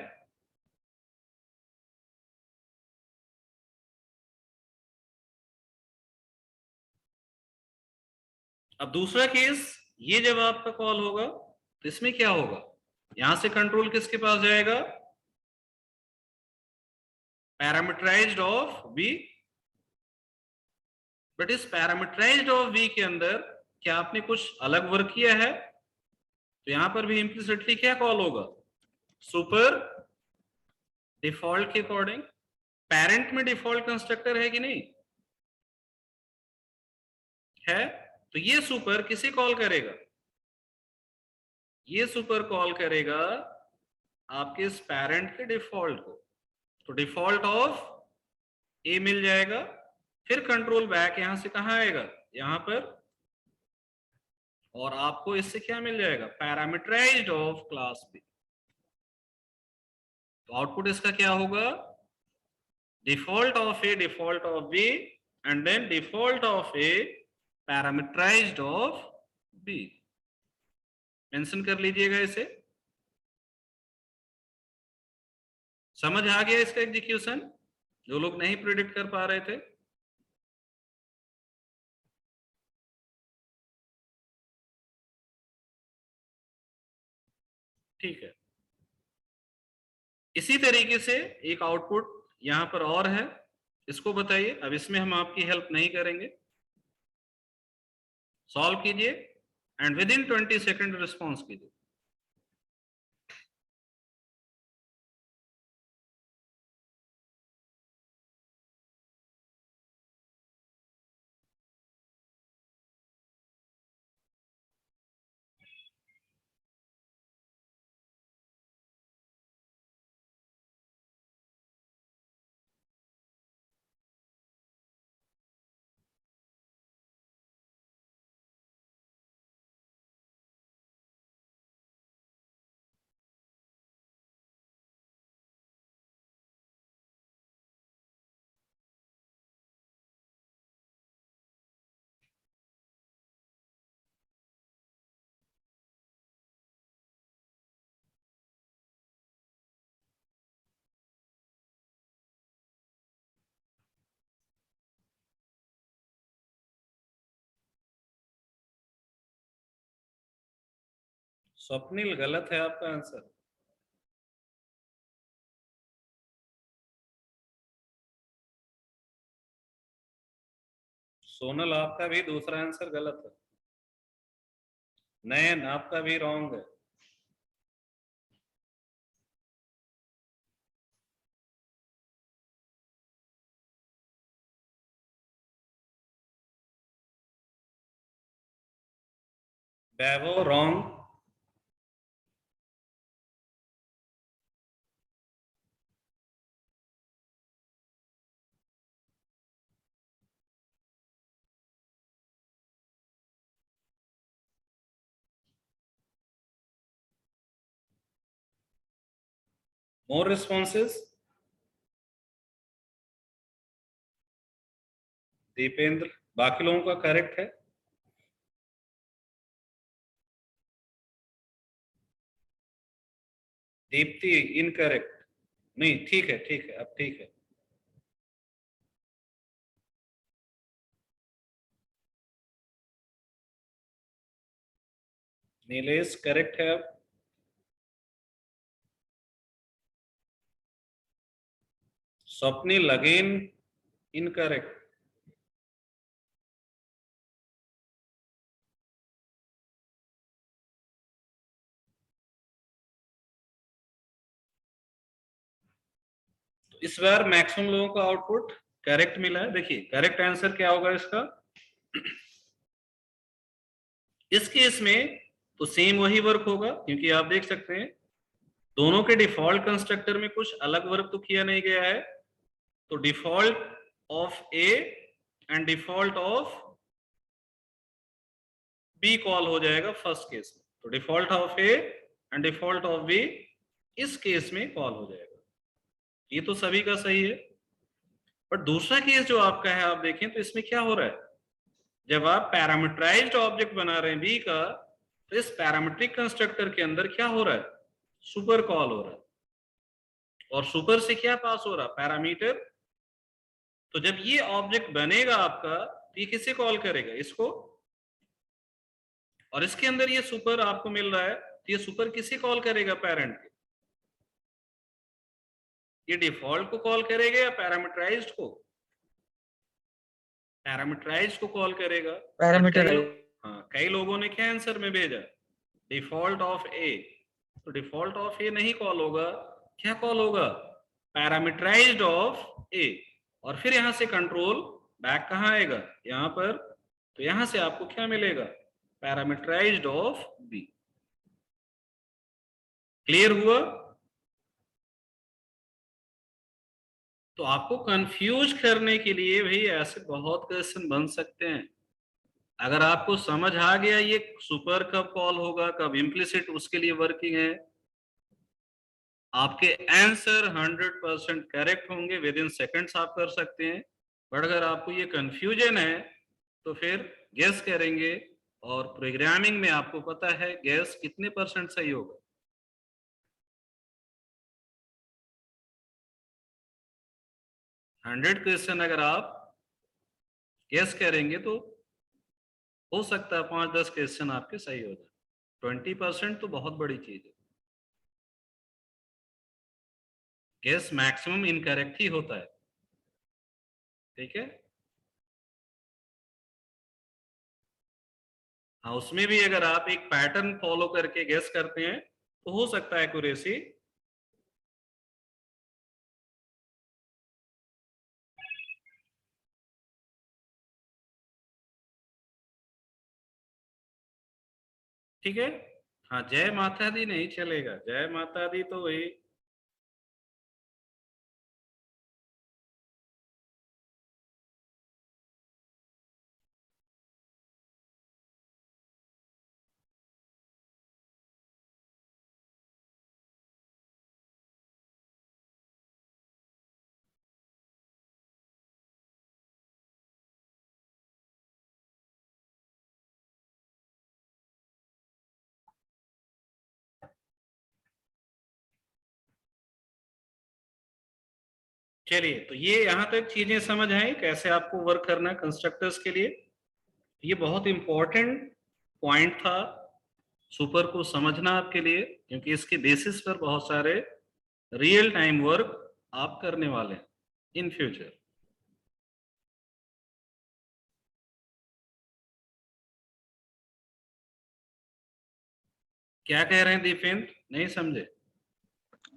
अब दूसरा केस, ये जब आपका कॉल होगा तो इसमें क्या होगा, यहां से कंट्रोल किसके पास जाएगा, पैरामीटराइज्ड ऑफ बी। बट इस पैरामीटराइज्ड ऑफ बी के अंदर क्या आपने कुछ अलग वर्क किया है, तो यहां पर भी इम्प्लिसिटली क्या कॉल होगा, सुपर डिफॉल्ट के अकॉर्डिंग। पेरेंट में डिफॉल्ट कंस्ट्रक्टर है कि नहीं है, तो ये सुपर किसे कॉल करेगा, ये सुपर कॉल करेगा आपके इस पेरेंट के डिफॉल्ट को। तो डिफॉल्ट ऑफ ए मिल जाएगा, फिर कंट्रोल बैक यहां से कहां आएगा, यहां पर, और आपको इससे क्या मिल जाएगा, पैरामीटराइज्ड ऑफ क्लास बी। तो आउटपुट इसका क्या होगा, default of A default of B and then default of A parameterised of B. Mention कर लीजिएगा इसे। समझ आ गया इसका एग्जीक्यूशन, जो लोग नहीं प्रिडिक्ट कर पा रहे थे। ठीक है, इसी तरीके से एक आउटपुट यहां पर और है, इसको बताइए। अब इसमें हम आपकी हेल्प नहीं करेंगे, सॉल्व कीजिए and with in 20 second response कीजिए। स्वप्निल गलत है आपका आंसर। सोनल आपका भी दूसरा आंसर गलत है। नयन आपका भी रॉन्ग है। वैभव रॉन्ग। मोर रिस्पॉन्सेस। दीपेंद्र, बाकी लोगों का करेक्ट है। दीप्ति इनकरेक्ट। नहीं, ठीक है ठीक है, अब ठीक है। नीलेश करेक्ट है अब। Swapnil again incorrect. तो इस बार मैक्सिमम लोगों का आउटपुट करेक्ट मिला है। देखिए करेक्ट आंसर क्या होगा इसका, इस केस में तो सेम वही वर्क होगा, क्योंकि आप देख सकते हैं दोनों के डिफॉल्ट कंस्ट्रक्टर में कुछ अलग वर्क तो किया नहीं गया है। तो default of A and default of B call हो जाएगा फर्स्ट केस में। तो default of A and default of B इस केस में कॉल हो जाएगा। ये तो सभी का सही है। बट दूसरा केस जो आपका है, आप देखें तो इसमें क्या हो रहा है, जब आप पैरामीटराइज्ड ऑब्जेक्ट बना रहे हैं बी का, तो इस पैरामीट्रिक कंस्ट्रक्टर के अंदर क्या हो रहा है, सुपर कॉल हो रहा है। और सुपर से क्या पास हो रहा है, पैरामीटर। तो जब ये ऑब्जेक्ट बनेगा आपका, तो ये किसे कॉल करेगा, इसको। और इसके अंदर ये सुपर आपको मिल रहा है, तो ये सुपर किसे कॉल करेगा, पेरेंट के। ये डिफॉल्ट को कॉल करेगा या पैरामीटराइज्ड को, पैरामीटराइज्ड को कॉल करेगा। कई लोगों ने क्या आंसर में भेजा, डिफॉल्ट ऑफ ए। तो डिफॉल्ट ऑफ ए नहीं कॉल होगा, क्या कॉल होगा, पैरामीटराइज्ड ऑफ ए। और फिर यहां से कंट्रोल बैक कहां आएगा, यहां पर। तो यहां से आपको क्या मिलेगा, पैरामीटराइज्ड ऑफ बी। क्लियर हुआ। तो आपको कंफ्यूज करने के लिए भाई ऐसे बहुत क्वेश्चन बन सकते हैं। अगर आपको समझ आ गया ये सुपर कब कॉल होगा, कब इम्प्लिसिट उसके लिए वर्किंग है, आपके आंसर 100% करेक्ट होंगे, विद इन सेकंड्स आप कर सकते हैं। बट अगर आपको ये कंफ्यूजन है तो फिर गेस करेंगे, और प्रोग्रामिंग में आपको पता है गेस कितने % सही होगा। हंड्रेड क्वेश्चन अगर आप गेस करेंगे तो हो सकता है 5-10 क्वेश्चन आपके सही हो जाए। 20% तो बहुत बड़ी चीज है। गेस मैक्सिमम इनकरेक्ट ही होता है, ठीक है। हाँ, उसमें भी अगर आप एक पैटर्न फॉलो करके गेस करते हैं तो हो सकता है एक्यूरेसी। ठीक है। हाँ, जय माता दी नहीं चलेगा, जय माता दी तो वही। चलिए, तो ये यहां तक चीजें समझ आई कैसे आपको वर्क करना है कंस्ट्रक्टर्स के लिए। ये बहुत इंपॉर्टेंट पॉइंट था सुपर को समझना आपके लिए, क्योंकि इसके बेसिस पर बहुत सारे रियल टाइम वर्क आप करने वाले हैं इन फ्यूचर। क्या कह रहे हैं दीपेंद्र, नहीं समझे।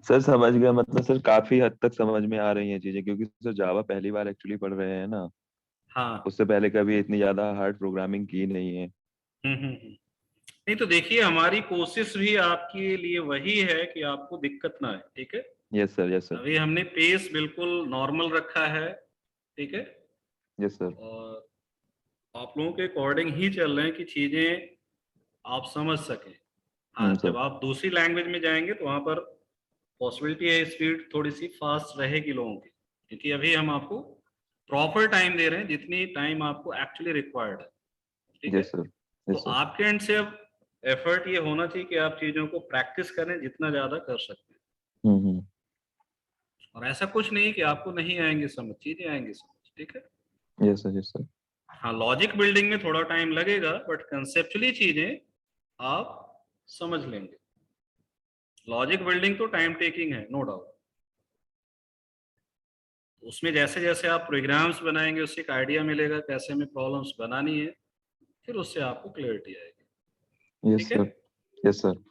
सर समझ गया, मतलब सर काफी हद तक समझ में आ रही हैं चीजें, क्योंकि सर जावा पहली बार एक्चुअली पढ़ रहे हैं ना। हाँ। उससे पहले कभी इतनी ज्यादा हार्ड प्रोग्रामिंग की नहीं है। नहीं तो देखिए, हमारी कोशिश भी आपके लिए वही है कि आपको दिक्कत ना आए, ठीक है। Yes sir, yes sir. अभी हमने पेस बिल्कुल नॉर्मल रखा है, ठीक है। Yes sir. और आप लोगों के अकॉर्डिंग ही चल रहे हैं कि चीजें आप समझ सके। हाँ, सर। जब आप दूसरी लैंग्वेज में जाएंगे तो वहां पर पॉसिबिलिटी है स्पीड थोड़ी सी फास्ट रहेगी लोगों की, क्योंकि अभी हम आपको प्रॉपर टाइम दे रहे हैं जितनी टाइम आपको एक्चुअली रिक्वायर्ड है, ठीक है। यस सर, तो यस सर। आपके एंड से अब एफर्ट ये होना चाहिए कि आप चीजों को प्रैक्टिस करें जितना ज्यादा कर सकते हैं। और ऐसा कुछ नहीं कि आपको नहीं आएंगे समझ, चीजें आएंगी समझ, ठीक है। Yes sir, yes sir. हाँ, लॉजिक बिल्डिंग में थोड़ा टाइम लगेगा, बट कंसेप्चुअली चीजें आप समझ लेंगे। लॉजिक बिल्डिंग तो टाइम टेकिंग है, नो डाउट। उसमें जैसे जैसे आप प्रोग्राम्स बनाएंगे उससे एक आइडिया मिलेगा कैसे हमें प्रॉब्लम्स बनानी है, फिर उससे आपको क्लियरिटी आएगी। Yes sir, yes sir.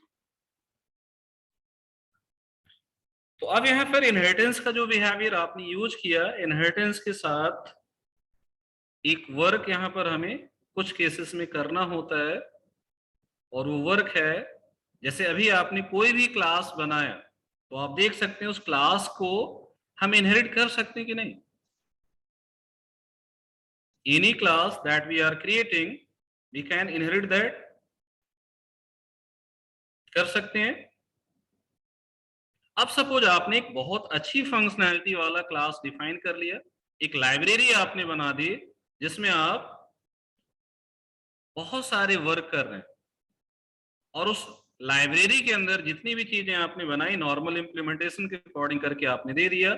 तो अब यहाँ पर इनहेरिटेंस का जो बिहेवियर आपने यूज किया, इनहेरिटेंस के साथ एक वर्क यहाँ पर हमें कुछ केसेस में करना होता है, और वो वर्क है, जैसे अभी आपने कोई भी क्लास बनाया तो आप देख सकते हैं उस क्लास को हम इनहेरिट कर सकते हैं कि नहीं। Any class that we are creating we can inherit that, कर सकते हैं। अब सपोज आपने एक बहुत अच्छी फंक्शनैलिटी वाला क्लास डिफाइन कर लिया, एक लाइब्रेरी आपने बना दी जिसमें आप बहुत सारे वर्क कर रहे हैं, और उस लाइब्रेरी के अंदर जितनी भी चीजें आपने बनाई नॉर्मल इंप्लीमेंटेशन के अकॉर्डिंग करके आपने दे दिया,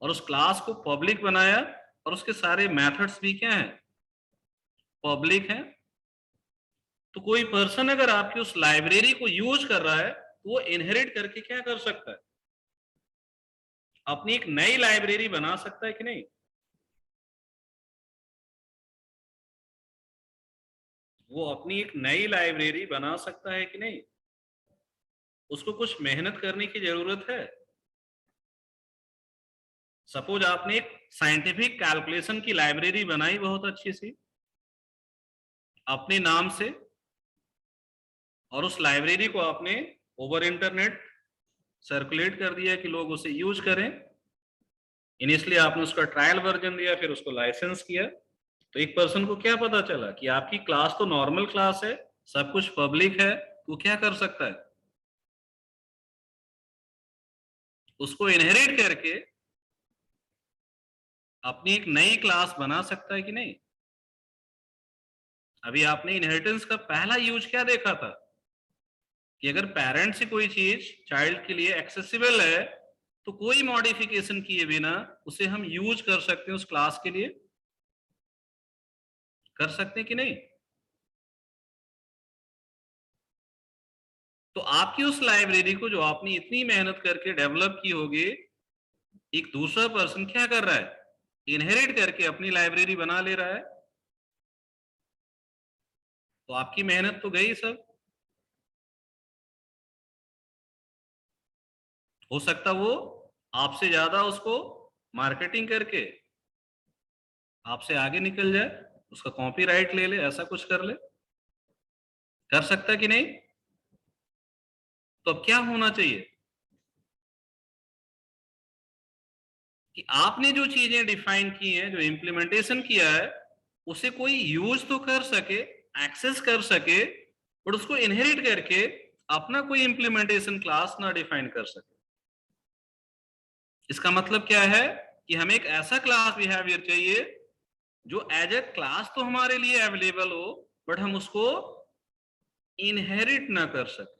और उस क्लास को पब्लिक बनाया, और उसके सारे मेथड्स भी क्या हैं, पब्लिक हैं। तो कोई पर्सन अगर आपकी उस लाइब्रेरी को यूज कर रहा है तो वो इनहेरिट करके क्या कर सकता है, अपनी एक नई लाइब्रेरी बना सकता है कि नहीं। वो अपनी एक नई लाइब्रेरी बना सकता है कि नहीं, उसको कुछ मेहनत करने की जरूरत है। सपोज आपने एक साइंटिफिक कैलकुलेशन की लाइब्रेरी बनाई बहुत अच्छी सी अपने नाम से, और उस लाइब्रेरी को आपने ओवर इंटरनेट सर्कुलेट कर दिया कि लोग उसे यूज करें। इनिशियली आपने उसका ट्रायल वर्जन दिया, फिर उसको लाइसेंस किया, तो एक पर्सन को क्या पता चला कि आपकी क्लास तो नॉर्मल क्लास है, सब कुछ पब्लिक है, तो क्या कर सकता है, उसको इनहेरिट करके अपनी एक नई क्लास बना सकता है कि नहीं। अभी आपने इनहेरिटेंस का पहला यूज क्या देखा था कि अगर पेरेंट से कोई चीज चाइल्ड के लिए एक्सेसिबल है तो कोई मॉडिफिकेशन किए बिना उसे हम यूज कर सकते हैं उस क्लास के लिए, कर सकते हैं कि नहीं। तो आपकी उस लाइब्रेरी को जो आपने इतनी मेहनत करके डेवलप की होगी, एक दूसरा पर्सन क्या कर रहा है, इनहेरिट करके अपनी लाइब्रेरी बना ले रहा है, तो आपकी मेहनत तो गई सब। हो सकता वो आपसे ज्यादा उसको मार्केटिंग करके आपसे आगे निकल जाए, उसका कॉपीराइट ले ले, ऐसा कुछ कर ले, कर सकता कि नहीं। तो अब क्या होना चाहिए कि आपने जो चीजें डिफाइन की हैं, जो इंप्लीमेंटेशन किया है, उसे कोई यूज तो कर सके, एक्सेस कर सके, बट उसको इनहेरिट करके अपना कोई इंप्लीमेंटेशन क्लास ना डिफाइन कर सके। इसका मतलब क्या है कि हमें एक ऐसा क्लास बिहेवियर चाहिए जो एज ए क्लास तो हमारे लिए अवेलेबल हो, बट हम उसको इनहेरिट ना कर सके।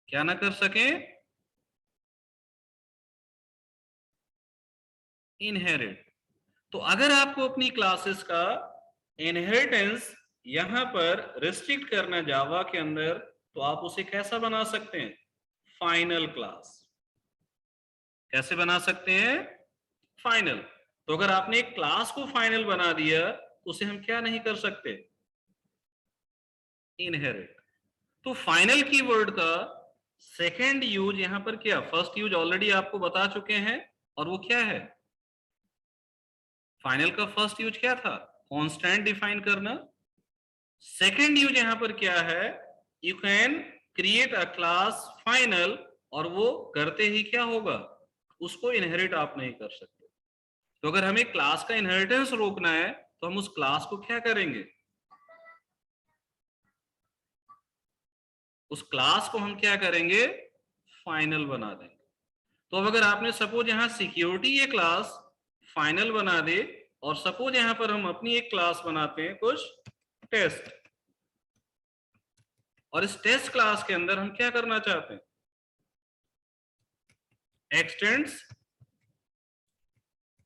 क्या ना कर सके, इनहेरिट। तो अगर आपको अपनी क्लासेस का इनहेरिटेंस यहां पर रिस्ट्रिक्ट करना जावा के अंदर, तो आप उसे कैसा बना सकते हैं, फाइनल क्लास। कैसे बना सकते हैं, फाइनल। तो अगर आपने एक क्लास को फाइनल बना दिया तो उसे हम क्या नहीं कर सकते, इनहेरिट। तो फाइनल कीवर्ड का सेकेंड यूज यहां पर क्या, फर्स्ट यूज ऑलरेडी आपको बता चुके हैं, और वो क्या है, फाइनल का फर्स्ट यूज क्या था, कांस्टेंट डिफाइन करना। सेकेंड यूज यहां पर क्या है, you can create a class final, और वो करते ही क्या होगा, उसको इनहेरिट आप नहीं कर सकते। तो अगर हमें क्लास का इनहेरिटेंस रोकना है तो हम उस क्लास को क्या करेंगे, उस क्लास को हम क्या करेंगे, फाइनल बना देंगे। तो अब अगर आपने सपोज यहां सिक्योरिटी ये क्लास फाइनल बना दे, और सपोज यहां पर हम अपनी एक क्लास बनाते हैं कुछ टेस्ट, और इस टेस्ट क्लास के अंदर हम क्या करना चाहते हैं, एक्सटेंड्स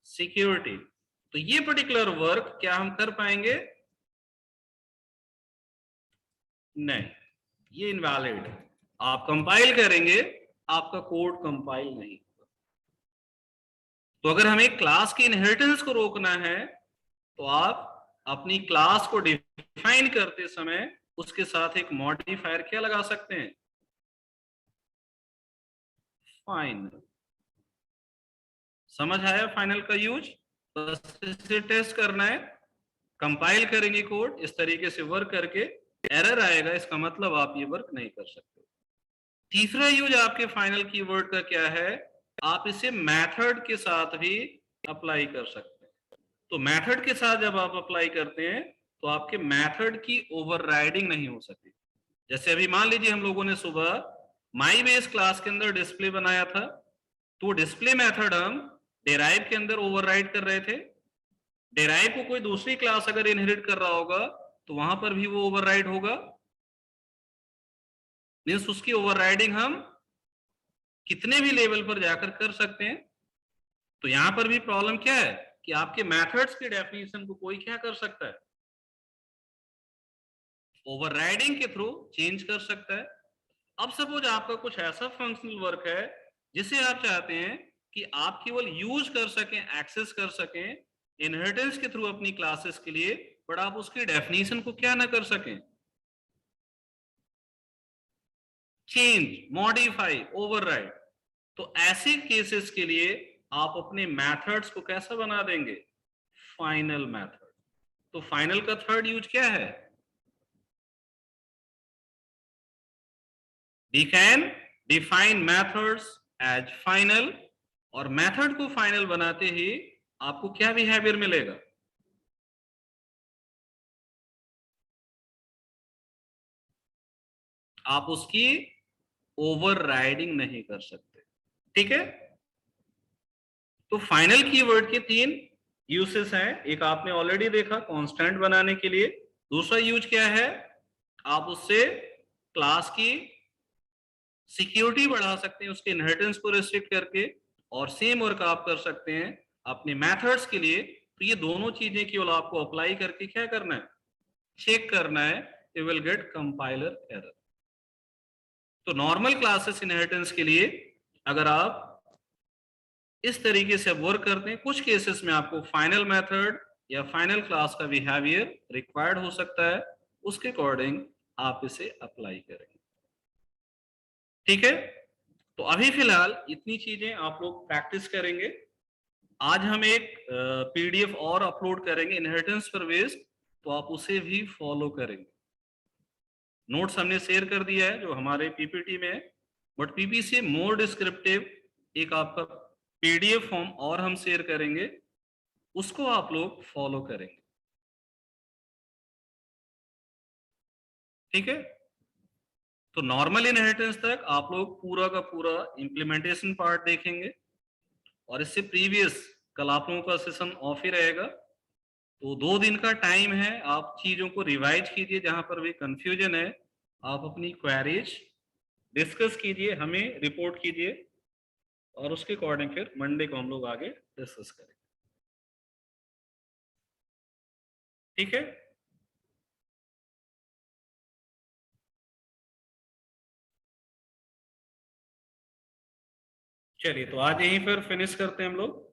सिक्योरिटी, तो ये पर्टिकुलर वर्क क्या हम कर पाएंगे, नहीं, ये इनवैलिड है। आप कंपाइल करेंगे, आपका कोड कंपाइल नहीं होगा। तो अगर हमें क्लास की इनहेरिटेंस को रोकना है तो आप अपनी क्लास को डिफाइन करते समय उसके साथ एक मॉडिफायर क्या लगा सकते हैं, फाइनल। समझ आया फाइनल का यूज? बस इसे टेस्ट करना है, कंपाइल करेंगे कोड, इस तरीके से वर्क करके एरर आएगा, इसका मतलब आप ये वर्क नहीं कर सकते। तीसरा यूज आपके फाइनल कीवर्ड का क्या है, आप इसे मेथड के साथ भी अप्लाई कर सकते हैं। तो मेथड के साथ जब आप अप्लाई करते हैं तो आपके मेथड की ओवरराइडिंग नहीं हो सकती। जैसे अभी मान लीजिए हम लोगों ने सुबह माई बेस क्लास के अंदर डिस्प्ले बनाया था, तो डिस्प्ले मेथड हम डेराइव के अंदर ओवरराइड कर रहे थे। डेराइव को कोई दूसरी क्लास अगर इनहेरिट कर रहा होगा तो वहां पर भी वो ओवरराइड होगा, मींस उसकी ओवरराइडिंग हम कितने भी लेवल पर जाकर कर सकते हैं। तो यहां पर भी प्रॉब्लम क्या है कि आपके मेथड्स की डेफिनेशन को कोई क्या कर सकता है, ओवरराइडिंग के थ्रू चेंज कर सकता है। अब सपोज आपका कुछ ऐसा फंक्शनल वर्क है जिसे आप चाहते हैं कि आप केवल यूज कर सकें, एक्सेस कर सकें इनहेरिटेंस के थ्रू अपनी क्लासेस के लिए, बट आप उसकी डेफिनेशन को क्या ना कर सकें, चेंज, मॉडिफाई, ओवरराइड। तो ऐसे केसेस के लिए आप अपने मेथड्स को कैसा बना देंगे, फाइनल मेथड। तो फाइनल का थर्ड यूज क्या है, we can define methods as final, और मेथड को फाइनल बनाते ही आपको क्या बिहेवियर मिलेगा, आप उसकी ओवरराइडिंग नहीं कर सकते। ठीक है, तो फाइनल कीवर्ड के तीन यूसेस हैं। एक आपने ऑलरेडी देखा कांस्टेंट बनाने के लिए, दूसरा यूज क्या है, आप उससे क्लास की सिक्योरिटी बढ़ा सकते हैं उसके इनहेरिटेंस को रिस्ट्रिक्ट करके, और सेम वर्क आप कर सकते हैं अपने मेथड्स के लिए। तो ये दोनों चीजें केवल आपको अप्लाई करके क्या करना है, चेक करना है, you will get compiler error. तो नॉर्मल क्लासेस इनहेरिटेंस के लिए अगर आप इस तरीके से वर्क करते हैं, कुछ केसेस में आपको फाइनल मेथड या फाइनल क्लास का बिहेवियर रिक्वायर्ड हो सकता है, उसके अकॉर्डिंग आप इसे अप्लाई करेंगे। ठीक है, तो अभी फिलहाल इतनी चीजें आप लोग प्रैक्टिस करेंगे। आज हम एक पीडीएफ और अपलोड करेंगे इनहेरिटेंस पर बेस्ड, तो आप उसे भी फॉलो करेंगे। नोट्स हमने शेयर कर दिया है जो हमारे पीपीटी में है, बट पीपी से मोर डिस्क्रिप्टिव एक आपका पीडीएफ फॉर्म और हम शेयर करेंगे, उसको आप लोग फॉलो करेंगे। ठीक है, तो नॉर्मल इनहेरिटेंस तक आप लोग पूरा का पूरा इंप्लीमेंटेशन पार्ट देखेंगे, और इससे प्रीवियस कल आप लोगों का सेशन ऑफ ही रहेगा। तो 2 दिन का टाइम है, आप चीजों को रिवाइज कीजिए, जहां पर भी कंफ्यूजन है आप अपनी क्वेरीज डिस्कस कीजिए, हमें रिपोर्ट कीजिए, और उसके अकॉर्डिंग फिर मंडे को हम लोग आगे डिस्कस करेंगे। ठीक है, चलिए तो आज यहीं पर फिनिश करते हैं हम लोग।